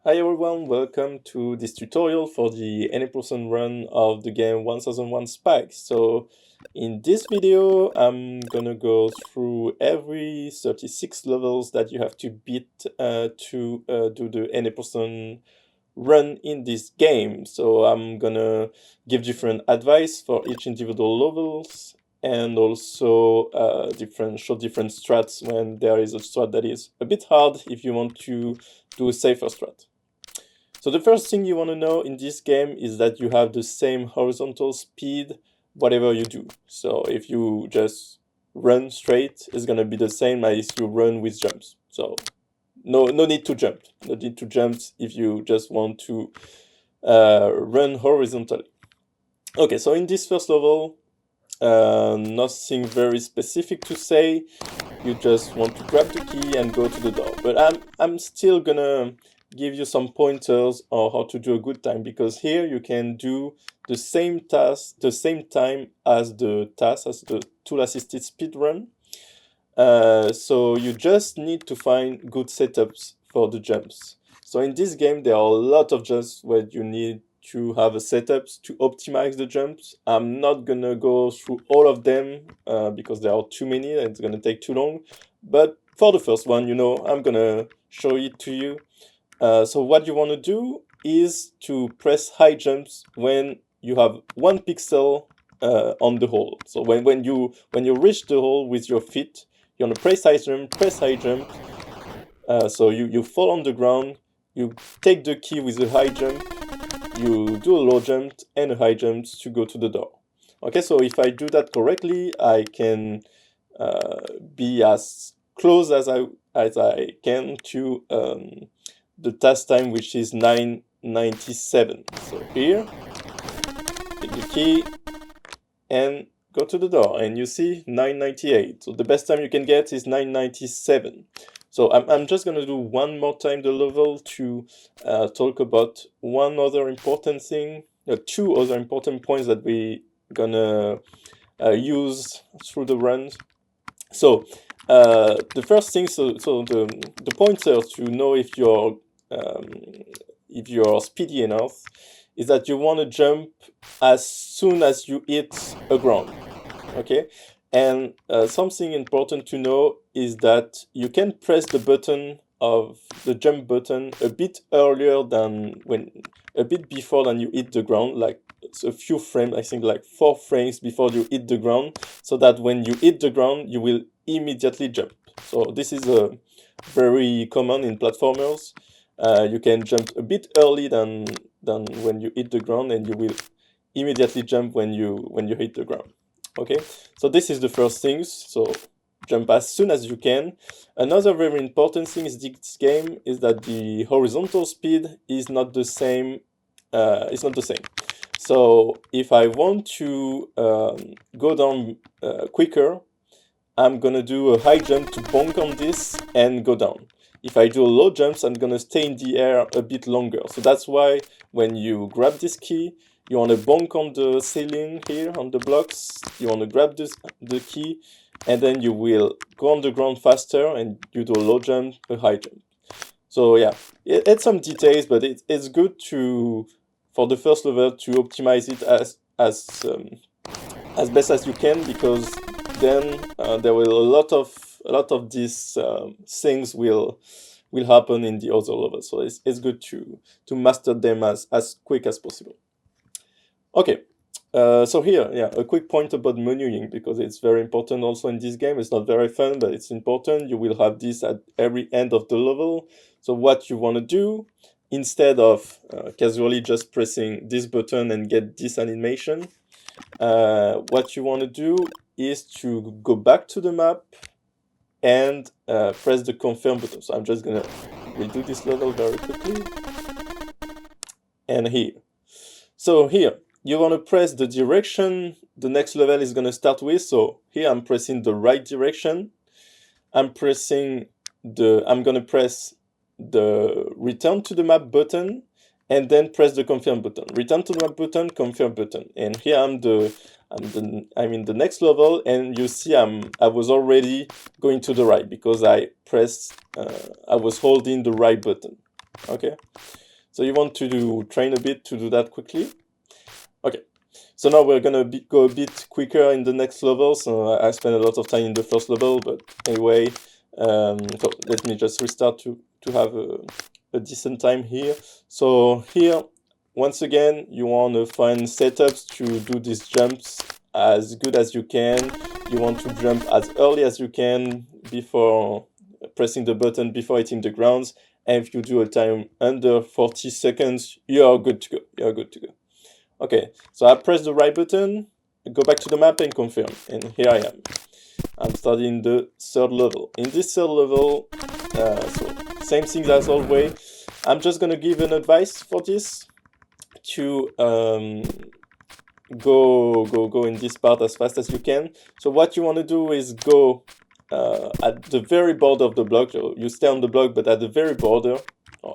Hi everyone, welcome to this tutorial for the 80% run of the game 1001 Spikes. So in this video, I'm gonna go through every 36 levels that you have to beat to do the 80% run in this game. So I'm gonna give different advice for each individual levels and also show different strats when there is a strat that is a bit hard if you want to do a safer strat. So the first thing you want to know in this game is that you have the same horizontal speed whatever you do. So if you just run straight, it's gonna be the same as you run with jumps. So no need to jump. No need to jump if you just want to run horizontally. Okay, so in this first level, nothing very specific to say. You just want to grab the key and go to the door. But I'm still gonna give you some pointers on how to do a good time, because here you can do the same task, the same time as the task, as the tool-assisted speedrun. So you just need to find good setups for the jumps. So in this game, there are a lot of jumps where you need to have a setups to optimize the jumps. I'm not gonna go through all of them because there are too many and it's gonna take too long. But for the first one, I'm gonna show it to you. So what you want to do is to press high jumps when you have 1 pixel on the hole. So when you reach the hole with your feet, you want to press high jump. So you fall on the ground, you take the key with a high jump, you do a low jump and a high jump to go to the door. Okay, so if I do that correctly, I can be as close as I can to the task time, which is 9:97. So here, take the key and go to the door, and you see 9:98. So the best time you can get is 9:97. So I'm just gonna do one more time the level to talk about one other important thing, two other important points that we gonna use through the runs. So the first thing, so the pointer to know if you're speedy enough is that you want to jump as soon as you hit a ground. Okay, and something important to know is that you can press the button of the jump button a bit earlier than a bit before than you hit the ground, like a few frames, I think like 4 frames before you hit the ground, so that when you hit the ground you will immediately jump. So this is very common in platformers. You can jump a bit early than when you hit the ground, and you will immediately jump when you hit the ground. Okay, so this is the first thing. So jump as soon as you can. Another very important thing in this game is that the horizontal speed is not the same. It's not the same. So if I want to go down quicker, I'm gonna do a high jump to bonk on this and go down. If I do a low jumps, I'm gonna stay in the air a bit longer. So that's why when you grab this key, you want to bonk on the ceiling here, on the blocks. You want to grab the key, and then you will go on the ground faster, and you do a low jump, a high jump. So yeah, it's some details, but it's good to, for the first level, to optimize it as best as you can, because then there will a lot of these things will happen in the other levels. So it's good to master them as quick as possible. Okay, so here, yeah, a quick point about menuing, because it's very important also in this game. It's not very fun, but it's important. You will have this at every end of the level. So what you want to do, instead of casually just pressing this button and get this animation, what you want to do is to go back to the map and press the confirm button. So I'm just gonna redo this level very quickly. And here. So here, you want to press the direction the next level is going to start with. So here I'm pressing the right direction. I'm going to press the return to the map button, and then press the confirm button. Return to the map button, confirm button. And here I'm in the next level, and you see I was already going to the right because I was holding the right button. Okay, so you want to train a bit to do that quickly. Okay, so now we're gonna go a bit quicker in the next level. So I spent a lot of time in the first level, but anyway, so let me just restart to have a decent time here. So here, once again, you want to find setups to do these jumps as good as you can. You want to jump as early as you can before pressing the button, before hitting the ground. And if you do a time under 40 seconds, you are good to go. You are good to go. Okay, so I press the right button, go back to the map and confirm. And here I am. I'm starting the third level. In this third level, so same things as always. I'm just gonna give an advice for this to go in this part as fast as you can. So what you want to do is go at the very border of the block. So you stay on the block, but at the very border.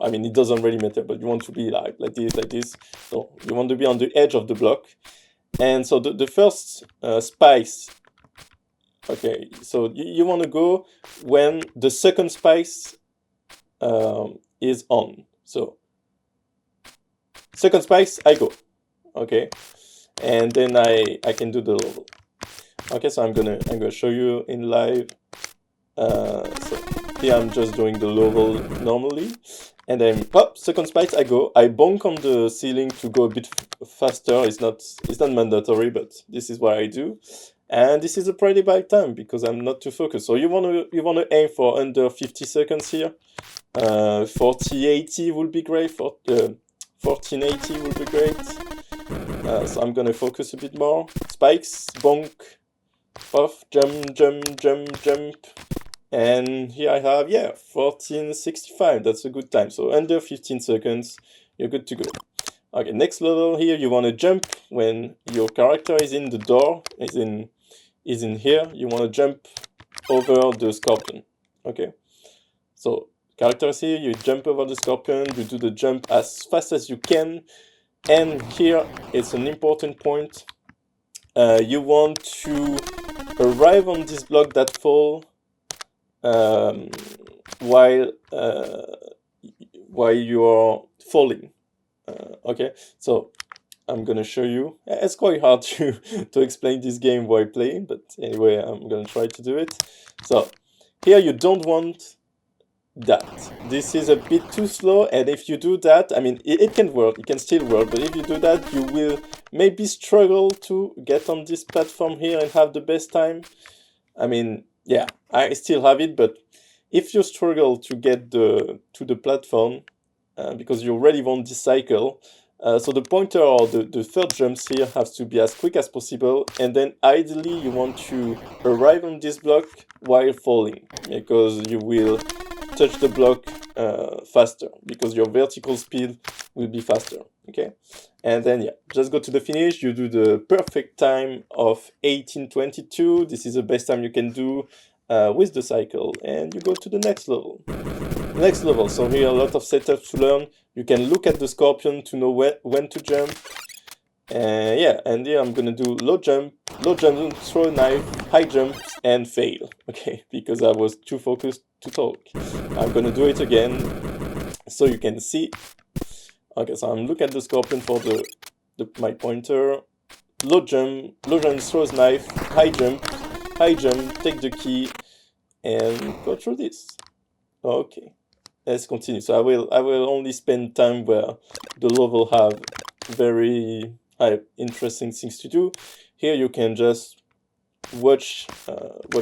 I mean, it doesn't really matter, but you want to be like this, like this. So you want to be on the edge of the block. And so the first spikes, okay, so you want to go when the second spikes is on. So second spikes, I go, okay, and then I can do the level. Okay, so I'm gonna show you in live. So here I'm just doing the level normally, and then second spikes I go. I bonk on the ceiling to go a bit faster. It's not mandatory, but this is what I do. And this is a pretty bad time because I'm not too focused. So you wanna aim for under 50 seconds here. 4080 would be great. 1480 would be great. So I'm gonna focus a bit more. Spikes, bonk, off, jump, jump, jump, jump. And here I have, 1465. That's a good time. So under 15 seconds, you're good to go. Okay, next level here, you want to jump when your character is in the door, is in here. You want to jump over the scorpion. Okay, so character is here, you jump over the scorpion, you do the jump as fast as you can. And here, it's an important point. You want to arrive on this block that fall while you are falling. Okay, so I'm gonna show you. It's quite hard to explain this game while playing, but anyway, I'm gonna try to do it. So here you don't want that. This is a bit too slow, and if you do that, I mean, it can work, it can still work, but if you do that, you will maybe struggle to get on this platform here and have the best time. I mean, yeah, I still have it, but if you struggle to get to the platform, because you already want this cycle, so the pointer or the third jumps here has to be as quick as possible, and then ideally you want to arrive on this block while falling, because you will touch the block faster, because your vertical speed will be faster, okay? And then, just go to the finish. You do the perfect time of 1822. This is the best time you can do with the cycle. And you go to the next level. So here a lot of setups to learn. You can look at the scorpion to know when to jump. And here I'm gonna do low jump, throw a knife, high jump, and fail. Okay, because I was too focused to talk. I'm gonna do it again so you can see. Okay, so I'm looking at the scorpion for my pointer. Low jump, throws knife, high jump, take the key, and go through this. Okay, let's continue. So I will only spend time where the level have very interesting things to do. Here you can just watch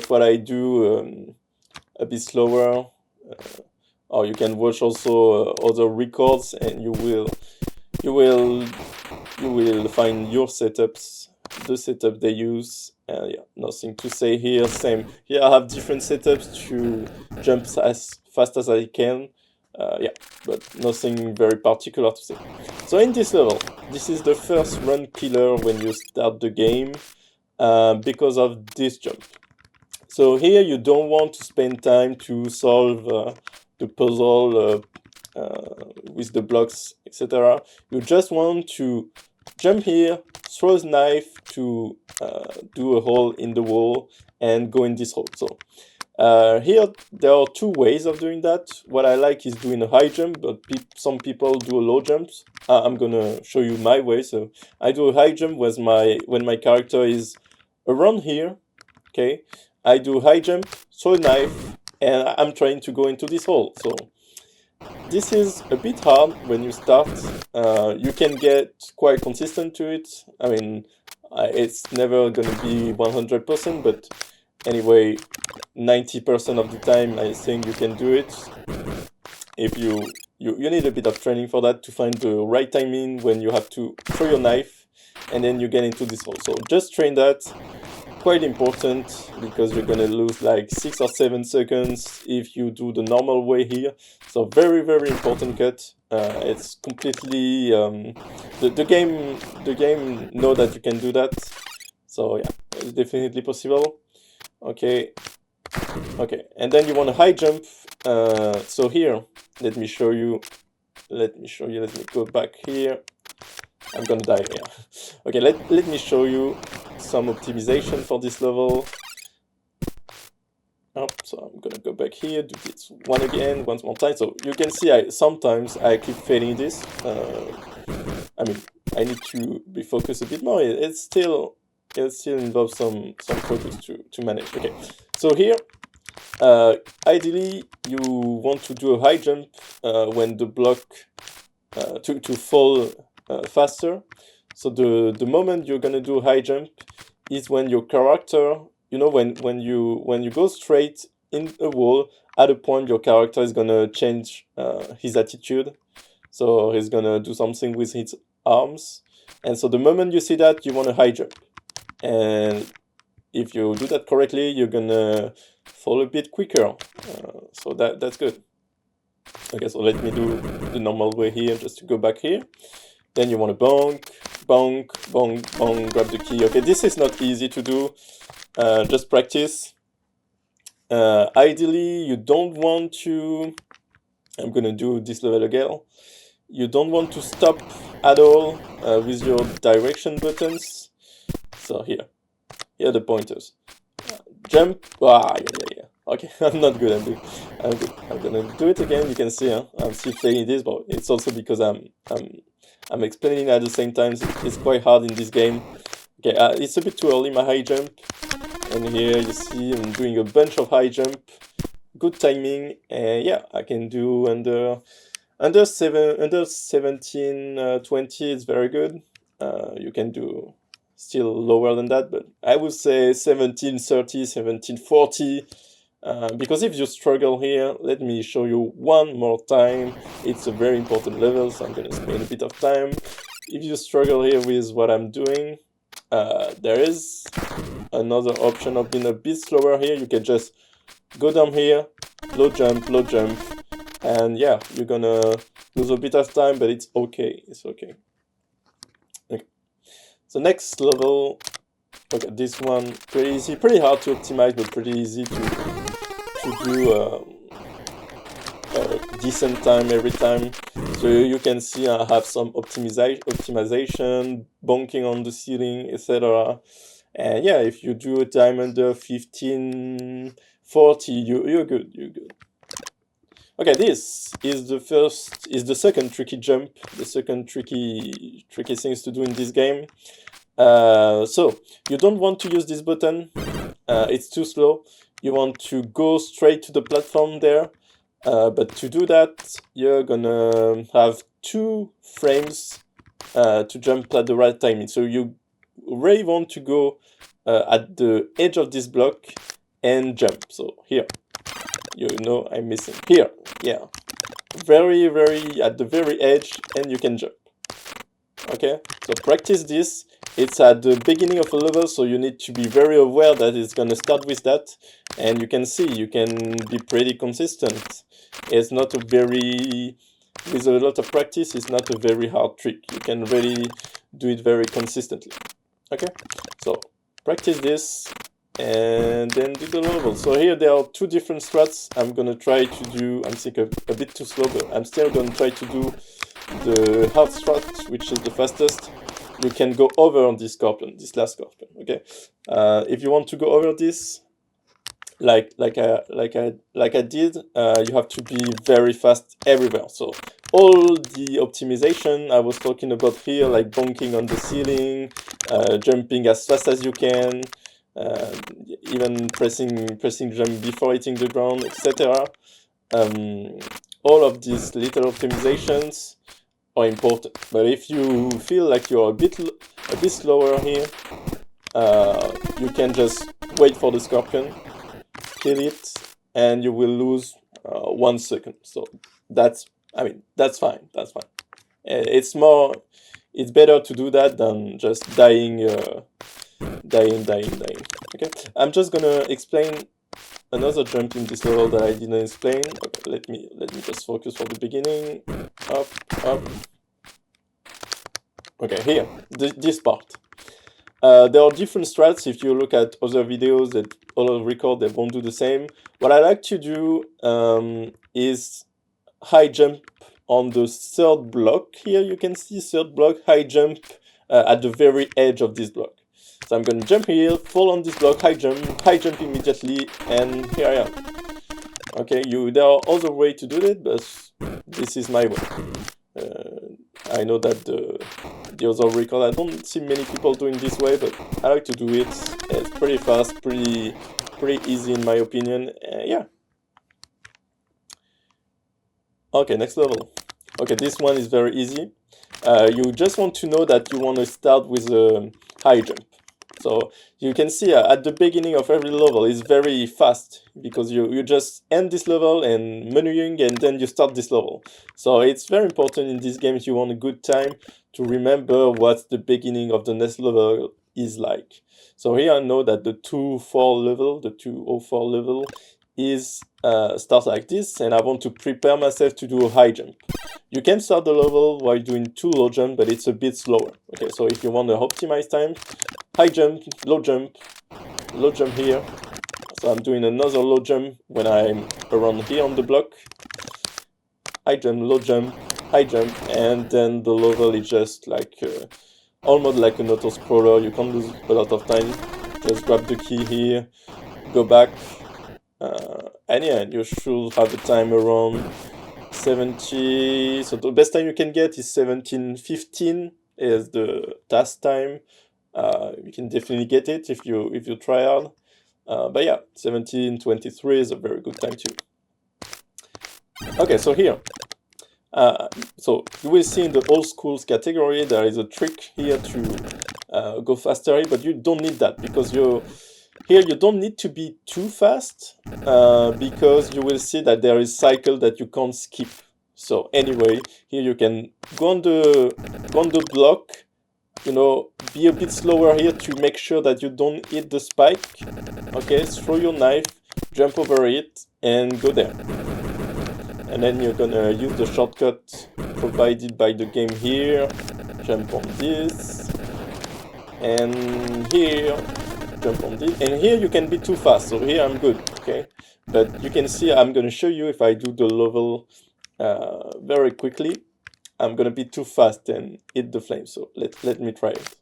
what I do a bit slower. Or you can watch also other records, and you will find your setups, the setup they use. Nothing to say here. Same here. I have different setups to jump as fast as I can. But nothing very particular to say. So in this level, this is the first run killer when you start the game, because of this jump. So here you don't want to spend time to solve the puzzle with the blocks, etc. You just want to jump here, throw a knife to do a hole in the wall, and go in this hole. So Here there are two ways of doing that. What I like is doing a high jump, but some people do a low jump. I'm gonna show you my way. So I do a high jump when my character is around here. Okay, I do high jump, throw a knife, and I'm trying to go into this hole. So this is a bit hard when you start. You can get quite consistent to it. I mean, it's never gonna be 100%, but anyway, 90% of the time I think you can do it. If you need a bit of training for that, to find the right timing when you have to throw your knife and then you get into this hole. So just train that. Quite important, because you're gonna lose like 6 or 7 seconds if you do the normal way here. So very important cut. It's completely the game know that you can do that. So yeah, it's definitely possible. Okay, and then you want a high jump. So here, let me show you. Let me go back here. I'm gonna die here. Okay, let me show you some optimization for this level. Oh, so I'm gonna go back here, do this once more time. So you can see sometimes I keep failing this. I mean, I need to be focused a bit more. It still involves some focus to manage. Okay, so here, ideally you want to do a high jump when the block to fall faster. So the moment you're gonna do a high jump is when your character, you know, when you go straight in a wall, at a point your character is gonna change his attitude. So he's gonna do something with his arms, and so the moment you see that, you want a high jump. And if you do that correctly, you're gonna fall a bit quicker. So that's good. Okay, so let me do the normal way here, just to go back here. Then you want to bonk, bonk, bonk, bonk, grab the key. Okay, this is not easy to do. Just practice. Ideally, you don't want to... I'm gonna do this level again. You don't want to stop at all with your direction buttons. So here are the pointers. Jump. Yeah. Okay, I'm not good. I'm good. I'm gonna do it again. You can see, I'm still failing this, but it's also because I'm explaining at the same time. It's quite hard in this game. Okay, it's a bit too early, my high jump. And here you see I'm doing a bunch of high jump. Good timing, and yeah, I can do under 17, 20. It's very good. You can do still lower than that, but I would say 17:30, 17:40. Because if you struggle here, let me show you one more time. It's a very important level, so I'm gonna spend a bit of time. If you struggle here with what I'm doing, there is another option of being a bit slower here. You can just go down here, low jump, and yeah, you're gonna lose a bit of time, but it's okay. It's okay. Okay. So next level, okay, this one pretty easy, pretty hard to optimize, but pretty easy to do a decent time every time. So you can see I have some optimization, bonking on the ceiling, etc. And yeah, if you do a time under 15:40, you're good. Okay, this is the second tricky jump, the second tricky things to do in this game. So you don't want to use this button, it's too slow. You want to go straight to the platform there, but to do that, you're gonna have 2 frames to jump at the right timing. So you really want to go at the edge of this block and jump. So here, you know I'm missing. Here, yeah. Very at the very edge, and you can jump. Okay, so practice this. It's at the beginning of a level, so you need to be very aware that it's gonna start with that. And you can see, you can be pretty consistent. It's not a very... With a lot of practice, it's not a very hard trick. You can really do it very consistently. Okay, so practice this and then do the level. So here there are 2 different strats. I'm gonna try to do, I'm thinking a bit too slow, but I'm still gonna try to do the hard strat, which is the fastest. You can go over on this scorpion, this last scorpion. Okay, if you want to go over this, like I did, you have to be very fast everywhere. So all the optimization I was talking about here, like bonking on the ceiling, jumping as fast as you can, uh, even pressing jump before hitting the ground, etc. All of these little optimizations are important. But if you feel like you're a bit slower here, you can just wait for the scorpion, kill it, and you will lose 1 second. So that's fine. That's fine. It's better to do that than just dying. Okay, I'm just gonna explain another jump in this level that I didn't explain. Okay, let me just focus from the beginning. Up, up. Okay, here, this part. There are different strats. If you look at other videos that other record, they won't do the same. What I like to do is high jump on the third block. Here you can see third block, high jump at the very edge of this block. So I'm going to jump here, fall on this block, high jump immediately, and here I am. Okay, there are other ways to do it, but this is my way. I know that the other record, I don't see many people doing this way, but I like to do it. It's pretty fast, pretty easy in my opinion. Yeah. Okay, next level. Okay, this one is very easy. You just want to know that you want to start with a high jump. So you can see at the beginning of every level is very fast because you just end this level and menuing and then you start this level. So it's very important in these games, you want a good time to remember what the beginning of the next level is like. So here I know that the 204 level is start like this, and I want to prepare myself to do a high jump. You can start the level while doing 2 low jump, but it's a bit slower. Okay, so if you want to optimize time, high jump here. So I'm doing another low jump when I'm around here on the block. High jump, low jump, high jump, and then the level is just like almost like an auto scroller. You can't lose a lot of time. Just grab the key here, go back, and yeah, you should have a time around 70. So the best time you can get is 17:15 is the task time. You can definitely get it if you try hard. But yeah, 17:23 is a very good time too. Okay, so here, so you will see in the old schools category there is a trick here to go faster, but you don't need that because here you don't need to be too fast because you will see that there is cycle that you can't skip. So anyway, here you can go on the block, be a bit slower here to make sure that you don't hit the spike. Okay, throw your knife, jump over it, and go there. And then you're gonna use the shortcut provided by the game here. Jump on this, and here, jump on this, and here you can be too fast. So here I'm good, okay? But you can see I'm gonna show you if I do the level very quickly, I'm gonna be too fast and hit the flame. So let me try it.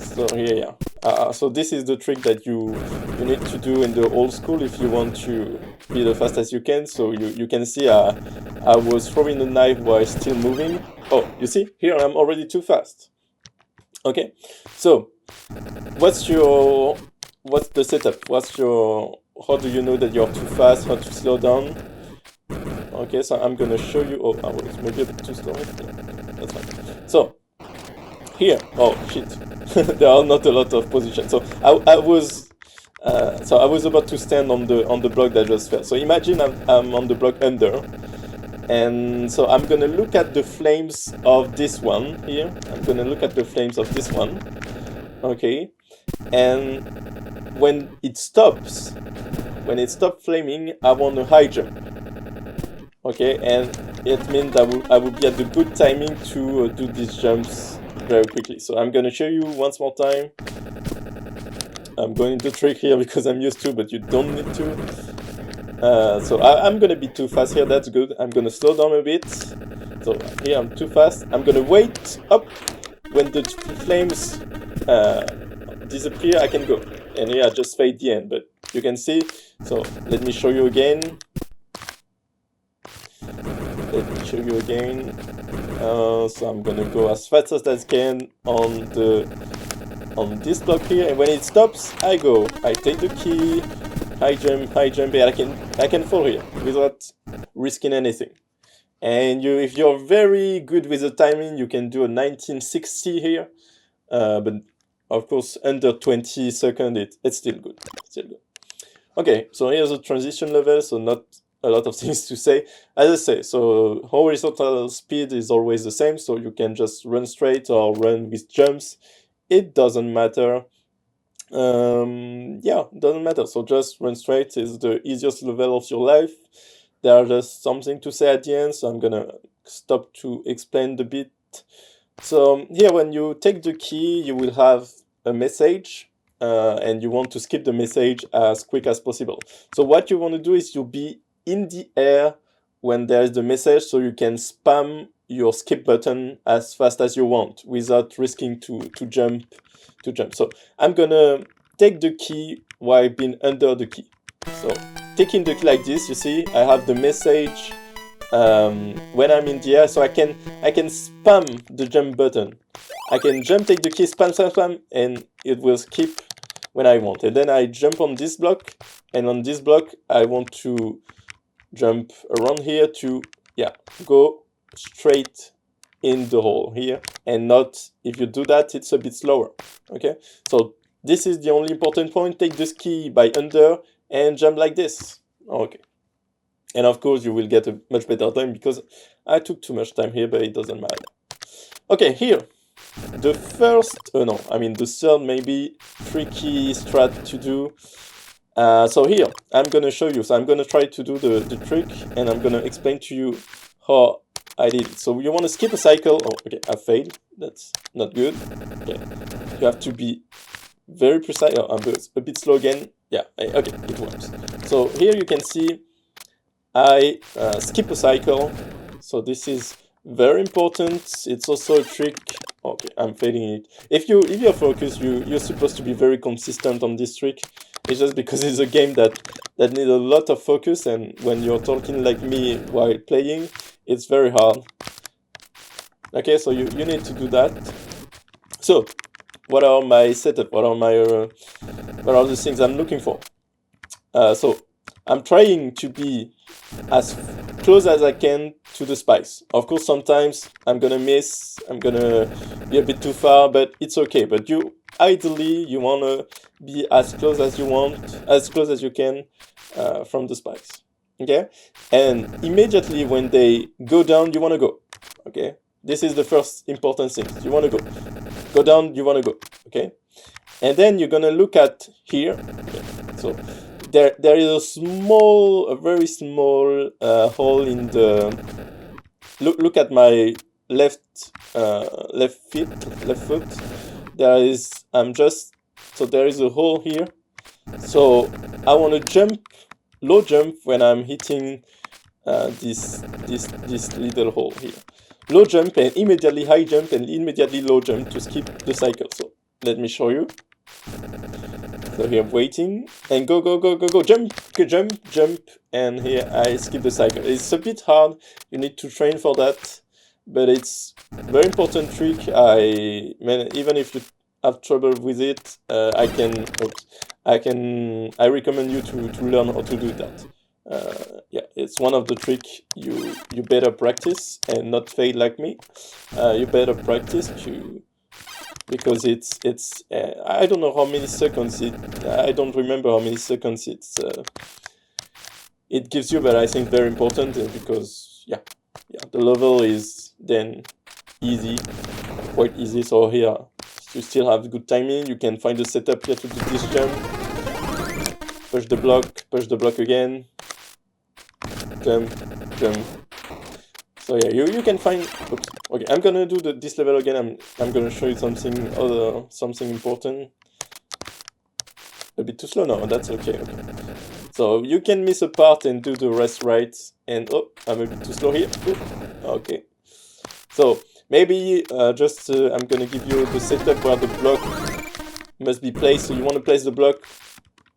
So here, yeah. So this is the trick that you need to do in the old school if you want to be the fastest you can. So you can see I was throwing the knife while still moving. Oh, you see? Here I'm already too fast. Okay, so what's the setup? How do you know that you're too fast? How to slow down? Okay, so I'm gonna show you. Oh, it's maybe a bit too slow. Yeah, that's fine. So here, oh shit, there are not a lot of positions. So I was about to stand on the block that just fell. So imagine I'm on the block under, and so I'm gonna look at the flames of this one here. I'm gonna look at the flames of this one. Okay, and when it stops flaming, I want a high jump. Okay, and it means I will be at the good timing to do these jumps very quickly. So I'm gonna show you once more time. I'm going to trick here because I'm used to, but you don't need to. So I'm gonna be too fast here, that's good. I'm gonna slow down a bit. So here I'm too fast. I'm gonna wait up. When the flames disappear, I can go. and yeah, just fade the end. But you can see, so let me show you again. So I'm gonna go as fast as I can on this block here, and when it stops, I take the key, high jump, and I can fall here without risking anything. And if you're very good with the timing, you can do a 1960 here, but of course under 20 seconds, it's still good. Okay, so here's a transition level, so not a lot of things to say. As I say, so horizontal speed is always the same, so you can just run straight or run with jumps. It doesn't matter. Yeah, doesn't matter. So just run straight is the easiest level of your life. There's just something to say at the end, so I'm gonna stop to explain the bit. So here, when you take the key, you will have a message, and you want to skip the message as quick as possible. So what you want to do is you'll be in the air when there is the message, so you can spam your skip button as fast as you want without risking to jump. So I'm gonna take the key while being under the key. So taking the key like this, you see, I have the message when I'm in the air, so I can spam the jump button. I can jump, take the key, spam, and it will skip when I want. And then I jump on this block, and on this block I want to jump around here to, yeah, go straight in the hole here, and not, if you do that, it's a bit slower. Okay, so this is the only important point. Take this key by under and jump like this. Okay, and of course you will get a much better time because I took too much time here, but it doesn't matter. Okay, here the third maybe tricky strat to do. So here I'm gonna show you. So I'm gonna try to do the trick, and I'm gonna explain to you how I did it. So you want to skip a cycle. Oh, okay, I failed. That's not good. Okay, you have to be very precise. Oh, I'm a bit slow again. Yeah, okay, it works. So here you can see I skip a cycle. So this is very important. It's also a trick. Okay, I'm failing it. If you're focused, you're supposed to be very consistent on this trick. It's just because it's a game that needs a lot of focus, and when you're talking like me while playing, it's very hard. Okay, so you need to do that. So what are my setup? What are the things I'm looking for? So I'm trying to be as close as I can to the spikes. Of course, sometimes I'm gonna miss, I'm gonna be a bit too far, but it's okay. But ideally, you wanna be as close as you can from the spikes. Okay, and immediately when they go down, you wanna go. Okay, this is the first important thing. You wanna go down. You wanna go. Okay, and then you're gonna look at here. Okay. So there is a very small hole in the. Look at my left foot. There is there is a hole here. So I want to jump, low jump when I'm hitting this little hole here. Low jump and immediately high jump and immediately low jump to skip the cycle. So let me show you. So here I'm waiting and go, jump, and here I skip the cycle. It's a bit hard, you need to train for that, but it's a very important trick. Even if you have trouble with it, I recommend you to learn how to do that. Yeah, it's one of the tricks you better practice and not fail like me. You better practice because it's I don't know how many seconds I don't remember how many seconds it gives you, but I think very important because yeah, the level is then quite easy. So here you still have good timing. You can find the setup here to do this jump, push the block again, jump. So yeah, you can find. Oops. Okay, I'm gonna do this level again. I'm gonna show you something important. A bit too slow now. That's okay. So you can miss a part and do the rest right. And oh, I'm a bit too slow here. Okay. So maybe I'm gonna give you the setup where the block must be placed. So you want to place the block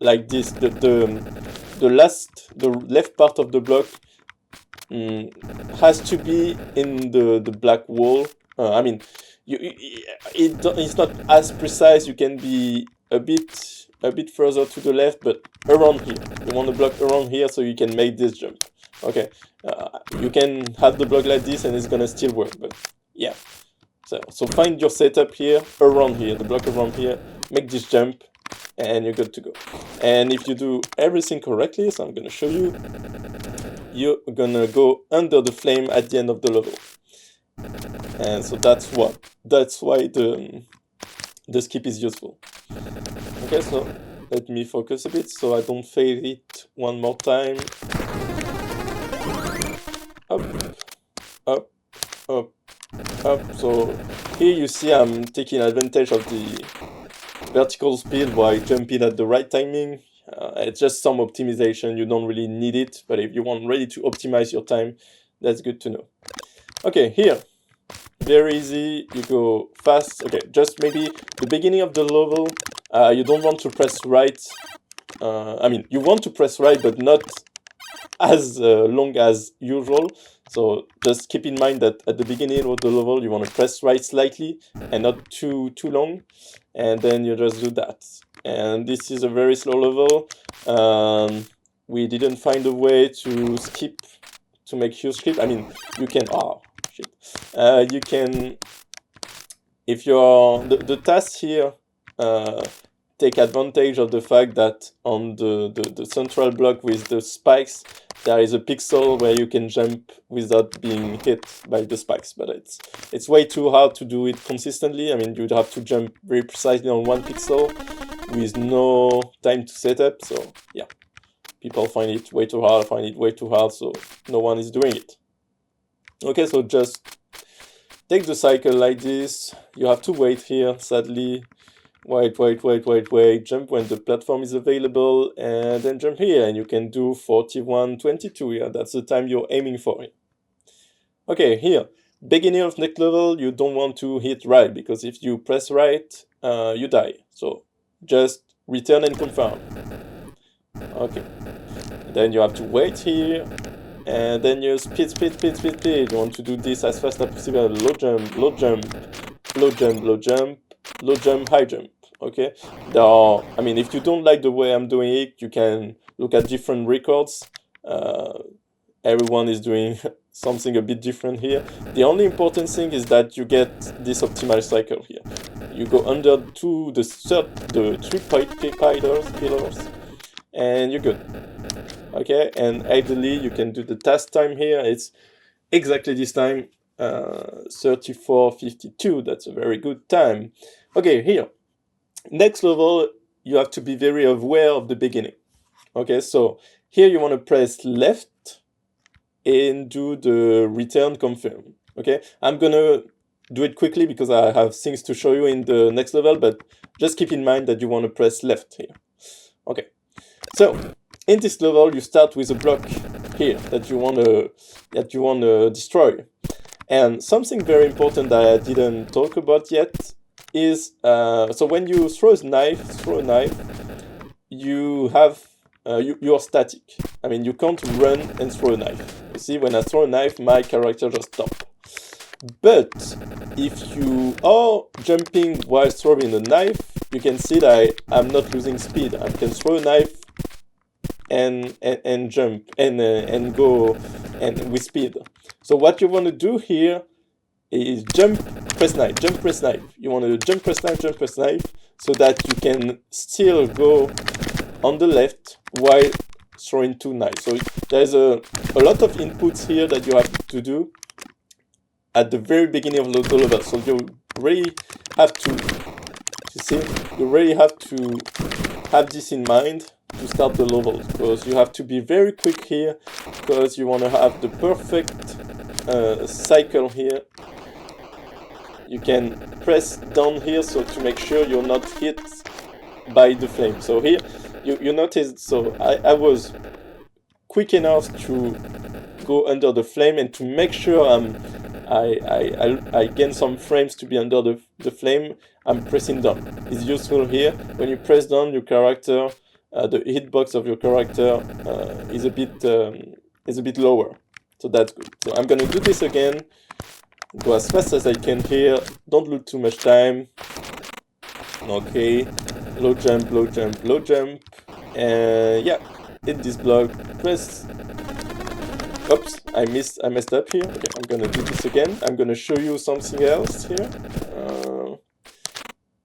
like this. The left part of the block has to be in the black wall. I mean, it's not as precise. You can be a bit further to the left, but around here. You want the block around here so you can make this jump. Okay, you can have the block like this and it's gonna still work, but yeah. So find your setup here, around here, the block around here, make this jump, and you're good to go. And if you do everything correctly, so I'm gonna show you, you're gonna go under the flame at the end of the level. And so that's why the skip is useful. Okay, so let me focus a bit so I don't fail it one more time. Up, up, up, up. So here you see I'm taking advantage of the vertical speed while jumping at the right timing. It's just some optimization, you don't really need it, but if you want really to optimize your time, that's good to know. Okay, here, very easy, you go fast. Okay, just maybe the beginning of the level, you don't want to press right. I mean, you want to press right, but not as long as usual. So just keep in mind that at the beginning of the level, you want to press right slightly and not too long. And then you just do that. And this is a very slow level. We didn't find a way to skip, to make you skip. I mean, you can, you can, if you're, the tasks here take advantage of the fact that on the central block with the spikes, there is a pixel where you can jump without being hit by the spikes, but it's way too hard to do it consistently. I mean, you'd have to jump very precisely on one pixel with no time to set up, so yeah. People find it way too hard, so no one is doing it. Okay, so just take the cycle like this. You have to wait here, sadly. Wait, jump when the platform is available, and then jump here, and you can do 41:22 here. That's the time you're aiming for. Okay, here, beginning of next level, you don't want to hit right, because if you press right, you die. So just return and confirm. Okay, then you have to wait here, and then you speed. You want to do this as fast as possible. Low jump, low jump, low jump, low jump, low jump, high jump. Okay, there are, I mean, if you don't like the way I'm doing it, you can look at different records. Everyone is doing something a bit different here. The only important thing is that you get this optimized cycle here. You go under to the 3 pillars, and you're good. Okay, and ideally you can do the task time here. It's exactly this time, 34:52. That's a very good time. Okay, here, next level, you have to be very aware of the beginning. Okay, so here you want to press left and do the return confirm. Okay, I'm gonna do it quickly because I have things to show you in the next level, but just keep in mind that you want to press left here. Okay, so in this level you start with a block here that you want to destroy. And something very important that I didn't talk about yet is, so when you throw a knife, you have, you're static. I mean, you can't run and throw a knife. You see, when I throw a knife, my character just stops. But if you are jumping while throwing a knife, you can see that I'm not losing speed. I can throw a knife and jump and go and with speed. So what you want to do here is jump, press knife, jump, press knife. You want to jump, press knife, so that you can still go on the left while throwing two knives. So there's a lot of inputs here that you have to do at the very beginning of the level. So you really have to have this in mind to start the level, because you have to be very quick here, because you want to have the perfect cycle here. You can press down here so to make sure you're not hit by the flame. So here you notice, so I was quick enough to go under the flame and to make sure I gain some frames to be under the flame, I'm pressing down. It's useful here. When you press down, your character, the hitbox of your character is a bit lower. So that's good. So I'm gonna do this again. Go as fast as I can here. Don't lose too much time. Okay. Low jump, low jump, low jump. And yeah, hit this block. Press. Oops, I messed up here. Okay, I'm gonna do this again. I'm gonna show you something else here.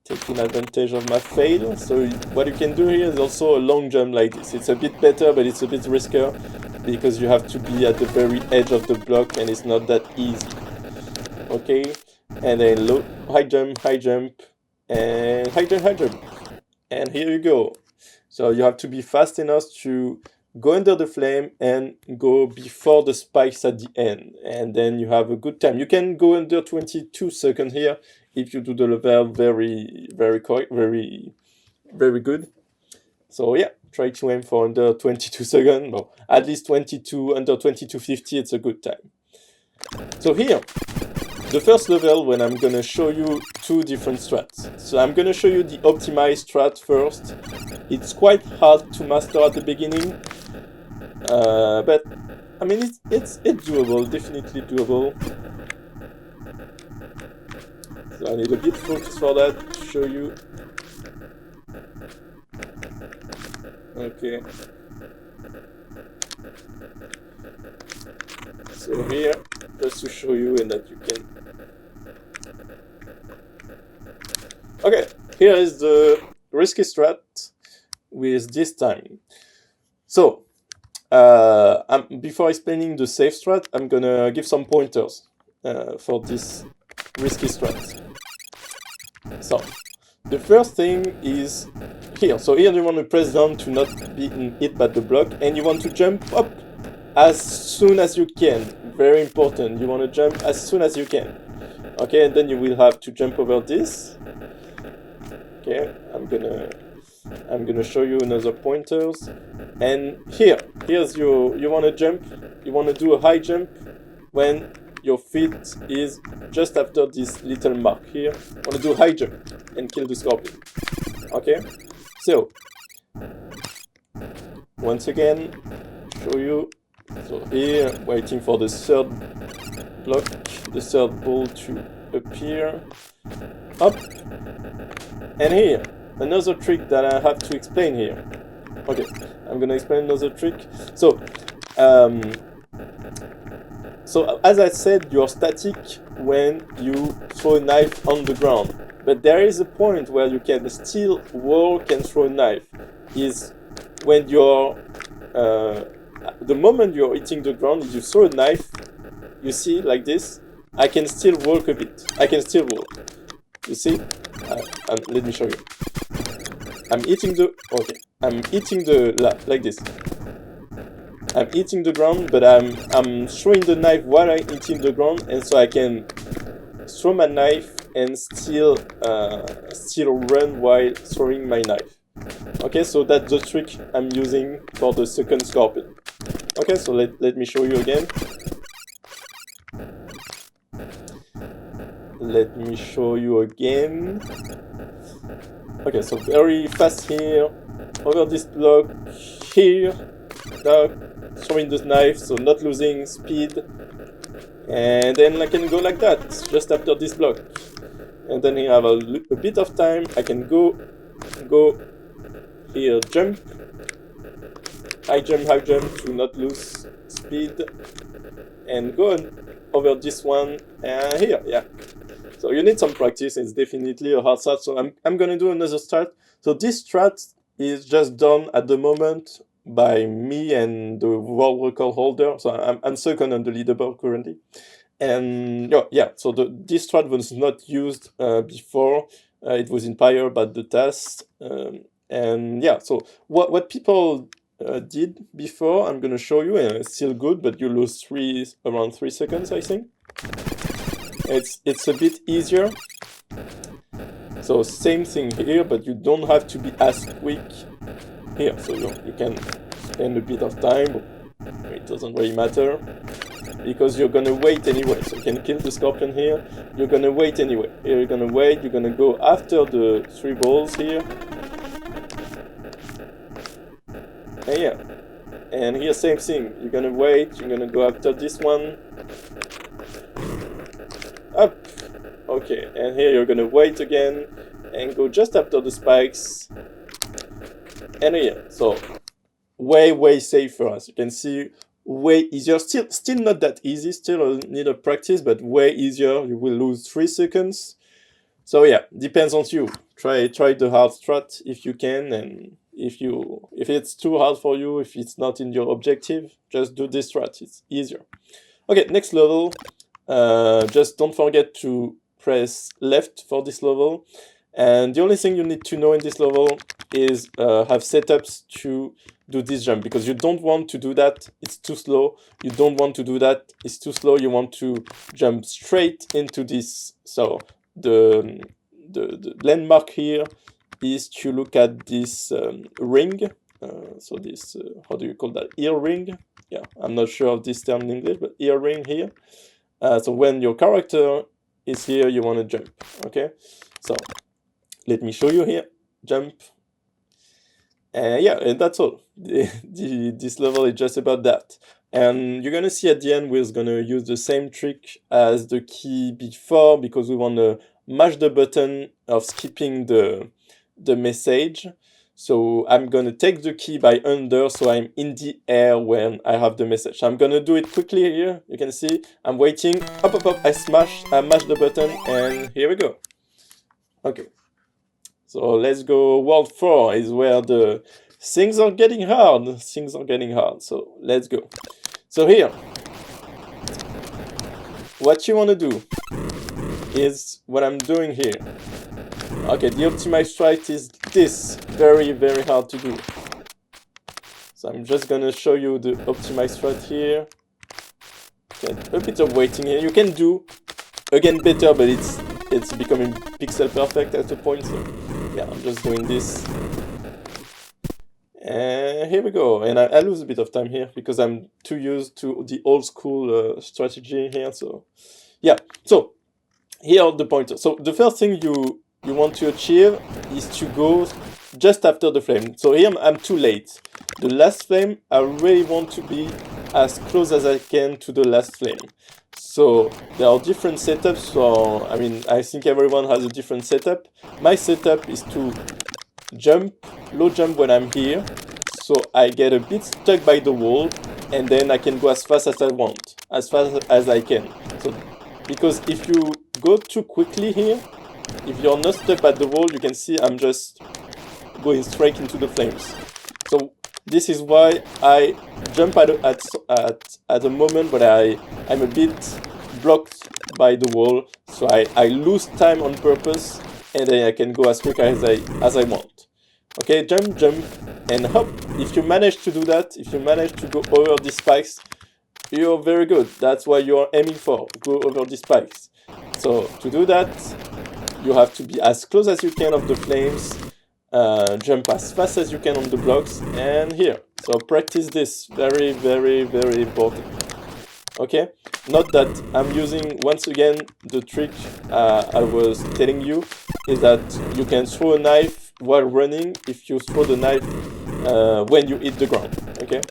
Taking advantage of my fail. So what you can do here is also a long jump like this. It's a bit better, but it's a bit riskier because you have to be at the very edge of the block and it's not that easy. Okay, and then low, high jump, and high jump. And here you go. So you have to be fast enough to go under the flame and go before the spikes at the end. And then you have a good time. You can go under 22 seconds here if you do the level very good. So yeah, try to aim for under 22 seconds. Well, at least 22, under 22:50, it's a good time. So here, the first level when I'm gonna show you two different strats. So I'm gonna show you the optimized strat first. It's quite hard to master at the beginning, but I mean it's doable, definitely doable. So I need a bit of focus for that to show you. Okay. So here, just to show you and that you can. Okay, here is the risky strat with this time. So, before explaining the safe strat, I'm gonna give some pointers for this risky strat. So, the first thing is here. So here you want to press down to not be hit by the block, and you want to jump up as soon as you can. Very important. You want to jump as soon as you can. Okay, and then you will have to jump over this. Okay, I'm gonna show you another pointers. And here's you want to jump. You want to do a high jump when your feet is just after this little mark here. You want to do a high jump and kill the scorpion. Okay, so once again, show you. So here, waiting for the third block, the third ball to appear. Up. And here, another trick that I have to explain here. Okay, I'm gonna explain another trick. So as I said, you're static when you throw a knife on the ground. But there is a point where you can still walk and throw a knife. Is when you're the moment you're hitting the ground, you throw a knife, you see, like this, I can still walk a bit. I can still walk. You see? Let me show you. I'm hitting the like this. I'm hitting the ground, but I'm throwing the knife while I'm hitting the ground, and so I can throw my knife and still run while throwing my knife. Okay, so that's the trick I'm using for the second scorpion. Okay, so let me show you again. Let me show you again. Okay, so very fast here, over this block, here, throwing the knife, so not losing speed. And then I can go like that, just after this block. And then I have a bit of time, I can go here, jump, high jump to not lose speed, and go over this one, and here, yeah. So you need some practice, it's definitely a hard strat, so I'm gonna do another strat. So this strat is just done at the moment by me and the world record holder, so I'm second on the leaderboard currently. And yeah, so this strat was not used before, it was inspired by the task, and yeah, so what people did before, I'm gonna show you, and it's still good, but you lose around 3 seconds, I think. It's a bit easier. So same thing here, but you don't have to be as quick here. So you can spend a bit of time, it doesn't really matter. because you're gonna wait anyway. So you can kill the scorpion here, you're gonna wait anyway. Here you're gonna wait, you're gonna go after the 3 balls here. And yeah, and here same thing, you're gonna wait, you're gonna go after this one. Up! Okay, and here you're gonna wait again, and go just after the spikes. And here, so way safer, as you can see, way easier. Still not that easy, still need a practice, but way easier. You will lose 3 seconds. So yeah, depends on you. Try the hard strat if you can, and if it's too hard for you, if it's not in your objective, just do this strat, it's easier. Okay, next level. Just don't forget to press left for this level. And the only thing you need to know in this level is have setups to do this jump, because you don't want to do that, it's too slow. You don't want to do that, it's too slow. You want to jump straight into this. So the landmark here is to look at this ring. So this, how do you call that? Ear ring? Yeah, I'm not sure of this term in English, but ear ring here. So when your character is here, you want to jump, okay? So let me show you here. Jump. Yeah, and that's all. This level is just about that. And you're gonna see at the end we're gonna use the same trick as the key before, because we want to mash the button of skipping the message. So I'm gonna take the key by under, so I'm in the air when I have the message. I'm gonna do it quickly here. You can see I'm waiting. Up, I mash the button, and here we go. Okay. So let's go. World 4 is where the things are getting hard. So let's go. So here, what you want to do is what I'm doing here. Okay, the optimized strat is this. Very hard to do. So I'm just gonna show you the optimized strat here. Okay, a bit of waiting here. You can do again better, but it's becoming pixel perfect at a point. So yeah, I'm just doing this. And here we go. And I lose a bit of time here because I'm too used to the old school strategy here. So yeah, so here are the pointers. So the first thing you want to achieve is to go just after the flame. So here I'm too late. The last flame, I really want to be as close as I can to the last flame. So there are different setups for, I mean, I think everyone has a different setup. My setup is to jump, low jump when I'm here, so I get a bit stuck by the wall, and then I can go as fast as I want, as fast as I can. So, because if you go too quickly here, if you're not stuck by the wall, you can see I'm just going straight into the flames. So this is why I jump at a moment where I'm a bit blocked by the wall, so I lose time on purpose, and then I can go as quick as I want. Okay, jump, and hop. If you manage to do that, if you manage to go over these spikes, you're very good. That's what you're aiming for, go over these spikes. So to do that, you have to be as close as you can of the flames, jump as fast as you can on the blocks, and here. So practice this, very important. Okay, not that I'm using, once again, the trick I was telling you is that you can throw a knife while running if you throw the knife when you hit the ground. Okay,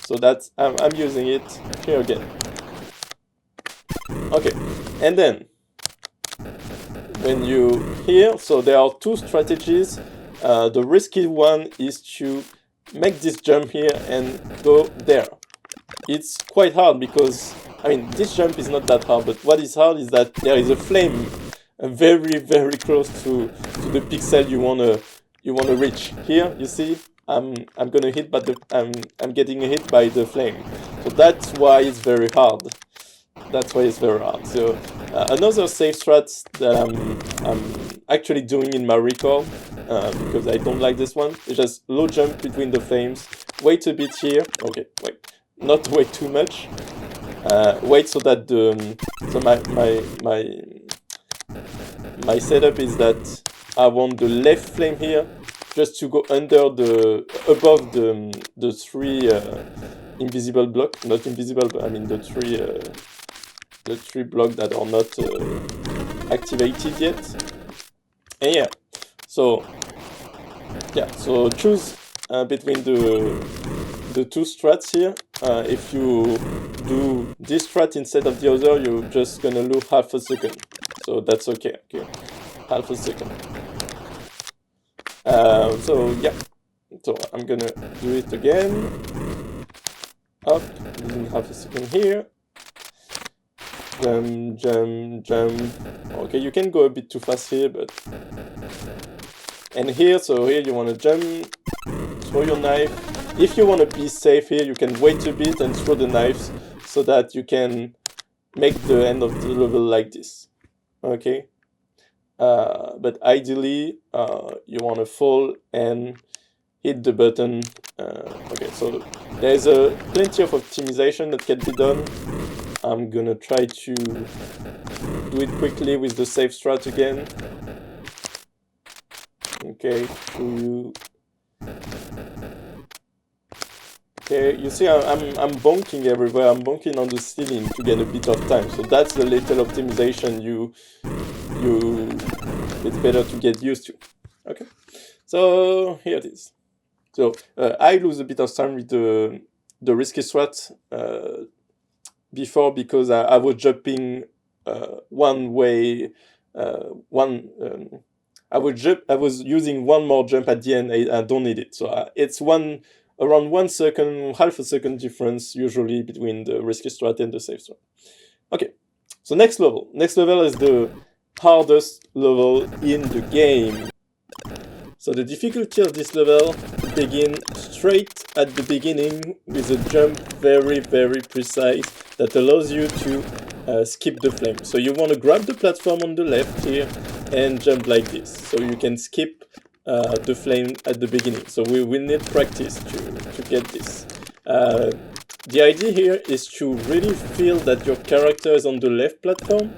so that's, I'm using it here again. Okay, and then when you here, so there are two strategies. The risky one is to make this jump here and go there. It's quite hard because, I mean, this jump is not that hard, but what is hard is that there is a flame very close to the pixel you wanna reach. Here, you see, I'm gonna hit, but I'm getting hit by the flame. So that's why it's very hard. So another safe strat that I'm actually doing in my recall, because I don't like this one, is just low jump between the flames. Wait a bit here. Okay, wait, not wait too much. Wait so that so my setup is that I want the left flame here just to go under above the three invisible block, not invisible, but I mean the three blocks that are not activated yet. And yeah, so choose between the two strats here. If you do this strat instead of the other, you're just gonna lose half a second. So that's okay. Okay, half a second. So yeah, so I'm gonna do it again. Up, losing half a second here. Jump, jump, jump. Okay, you can go a bit too fast here, but... And here, so here you want to jump, throw your knife. If you want to be safe here, you can wait a bit and throw the knives so that you can make the end of the level like this. Okay? But ideally, you want to fall and hit the button. Okay, so there's plenty of optimization that can be done. I'm gonna try to do it quickly with the safe strat again. Okay, show you. Okay, you see I'm bonking everywhere. I'm bonking on the ceiling to get a bit of time. So that's the little optimization it's better to get used to. Okay, so here it is. So I lose a bit of time with the risky strat before because I was jumping one way, I was using one more jump at the end. I don't need it. So it's around 1 second, half a second difference usually between the risky strat and the safe strat. Okay, so next level. Next level is the hardest level in the game. So the difficulty of this level begins straight at the beginning with a jump very, very precise that allows you to skip the flame. So you want to grab the platform on the left here and jump like this. So you can skip the flame at the beginning. So we will need practice to get this. The idea here is to really feel that your character is on the left platform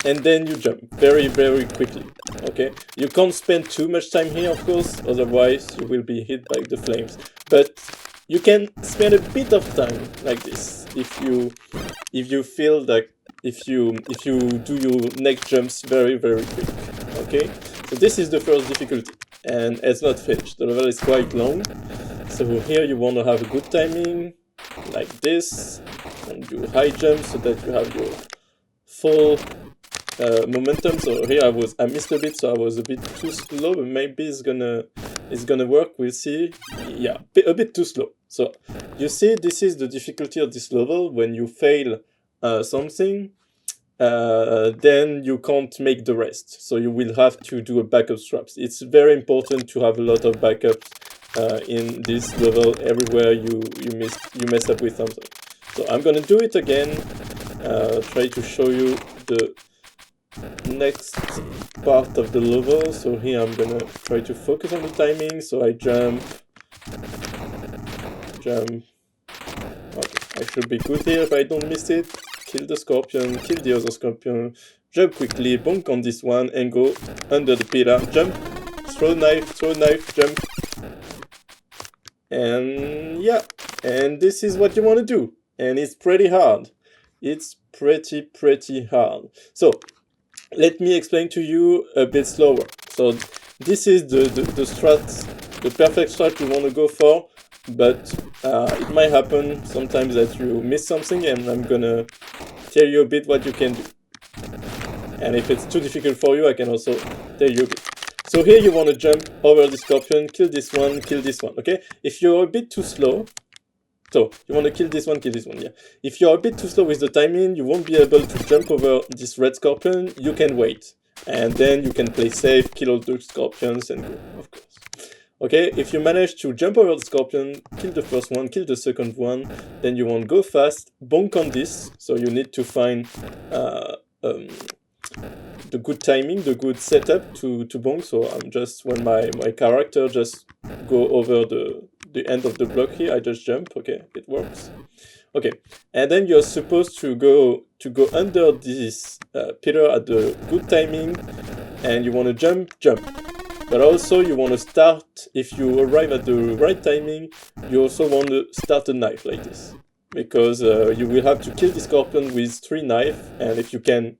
and then you jump very, very quickly. Okay, you can't spend too much time here, of course, otherwise you will be hit by the flames. But you can spend a bit of time like this if you feel that if you do your next jumps very, very quick. Okay, so this is the first difficulty, and it's not finished. The level is quite long, so here you want to have a good timing like this, and do high jumps so that you have your full momentum. So here I missed a bit, so I was a bit too slow, but maybe it's gonna work. We'll see. Yeah, a bit too slow. So you see, this is the difficulty of this level. When you fail something, then you can't make the rest. So you will have to do a backup straps. It's very important to have a lot of backups in this level. Everywhere you mess up with something. So I'm gonna do it again. Try to show you the next part of the level. So here I'm gonna try to focus on the timing. So I jump. Okay, I should be good here if I don't miss it. Kill the scorpion, kill the other scorpion, jump quickly, bonk on this one and go under the pillar, jump, throw knife, jump. And yeah, and this is what you want to do. And it's pretty hard. It's pretty hard. So let me explain to you a bit slower. So this is the strat, the perfect strat you want to go for, but it might happen sometimes that you miss something, and I'm gonna tell you a bit what you can do. And if it's too difficult for you, I can also tell you a bit. So here you want to jump over the scorpion, kill this one, okay? If you're a bit too slow, so you want to kill this one, yeah. If you're a bit too slow with the timing, you won't be able to jump over this red scorpion. You can wait, and then you can play safe, kill all the scorpions and go, of course. Okay, if you manage to jump over the scorpion, kill the first one, kill the second one, then you want to go fast, bonk on this. So you need to find the good timing, the good setup to bonk. So I'm just, when my character just go over the end of the block here, I just jump. Okay, it works. Okay, and then you're supposed to go under this pillar at the good timing, and you want to jump. but also you want to start, if you arrive at the right timing, you also want to start a knife like this. Because you will have to kill the scorpion with 3 knives, and if you can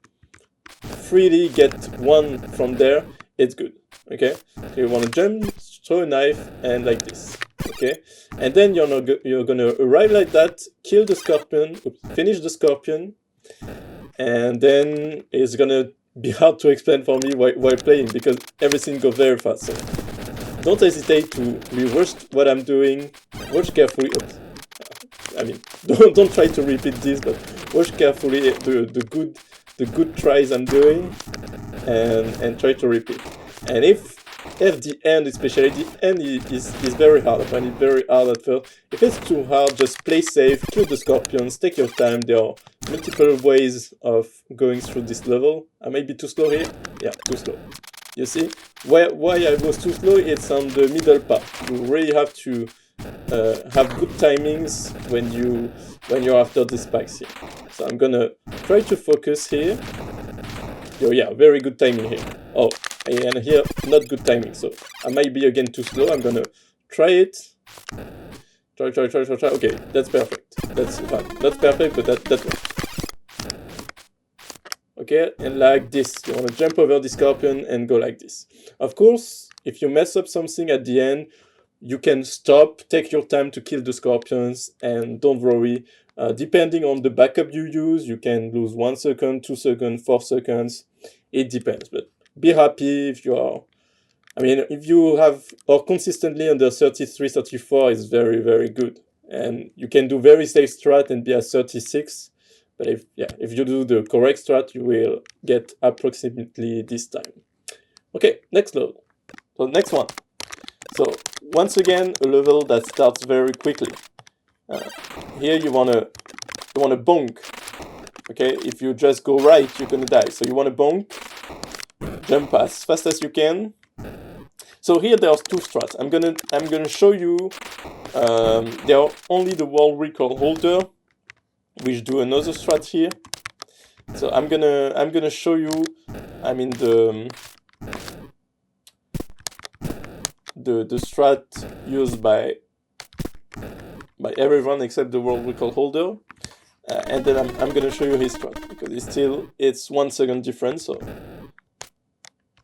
freely get one from there, it's good. Okay, so you want to jump, throw a knife, and like this. Okay, and then you're gonna arrive like that, kill the scorpion, finish the scorpion, and then it's gonna be hard to explain for me while playing because everything goes very fast. So don't hesitate to reverse what I'm doing. Watch carefully. Oops. I mean, don't try to repeat this, but watch carefully the good tries I'm doing, and try to repeat. And if the end, especially the end, is very hard. I find it very hard at first. If it's too hard, just play safe, kill the scorpions, take your time. There are multiple ways of going through this level. I might be too slow here. Yeah, too slow. You see? Why I was too slow? It's on the middle part. You really have to have good timings when you're after the spikes here. So I'm gonna try to focus here. Oh yeah, very good timing here. Oh, and here not good timing, so I might be again too slow. I'm gonna try it. Try. Okay, that's perfect. That's fine. Not perfect, but that works. Okay, and like this, you want to jump over the scorpion and go like this. Of course, if you mess up something at the end, you can stop, take your time to kill the scorpions, and don't worry. Depending on the backup you use, you can lose 1 second, 2 seconds, 4 seconds. It depends, but be happy if you are. I mean, if you are consistently under 33, 34, is very, very good. And you can do very safe strat and be at 36. But if you do the correct strat, you will get approximately this time. Okay, next level. So next one. So once again, a level that starts very quickly. Here you wanna bonk. Okay, if you just go right, you're gonna die. So you wanna bonk, jump as fast as you can. So here there's 2 strats. I'm gonna show you. There are only the world record holder, which do another strat here. So I'm gonna show you. I mean the strat used by everyone except the world record holder, and then I'm gonna show you his strat because it's 1 second difference, so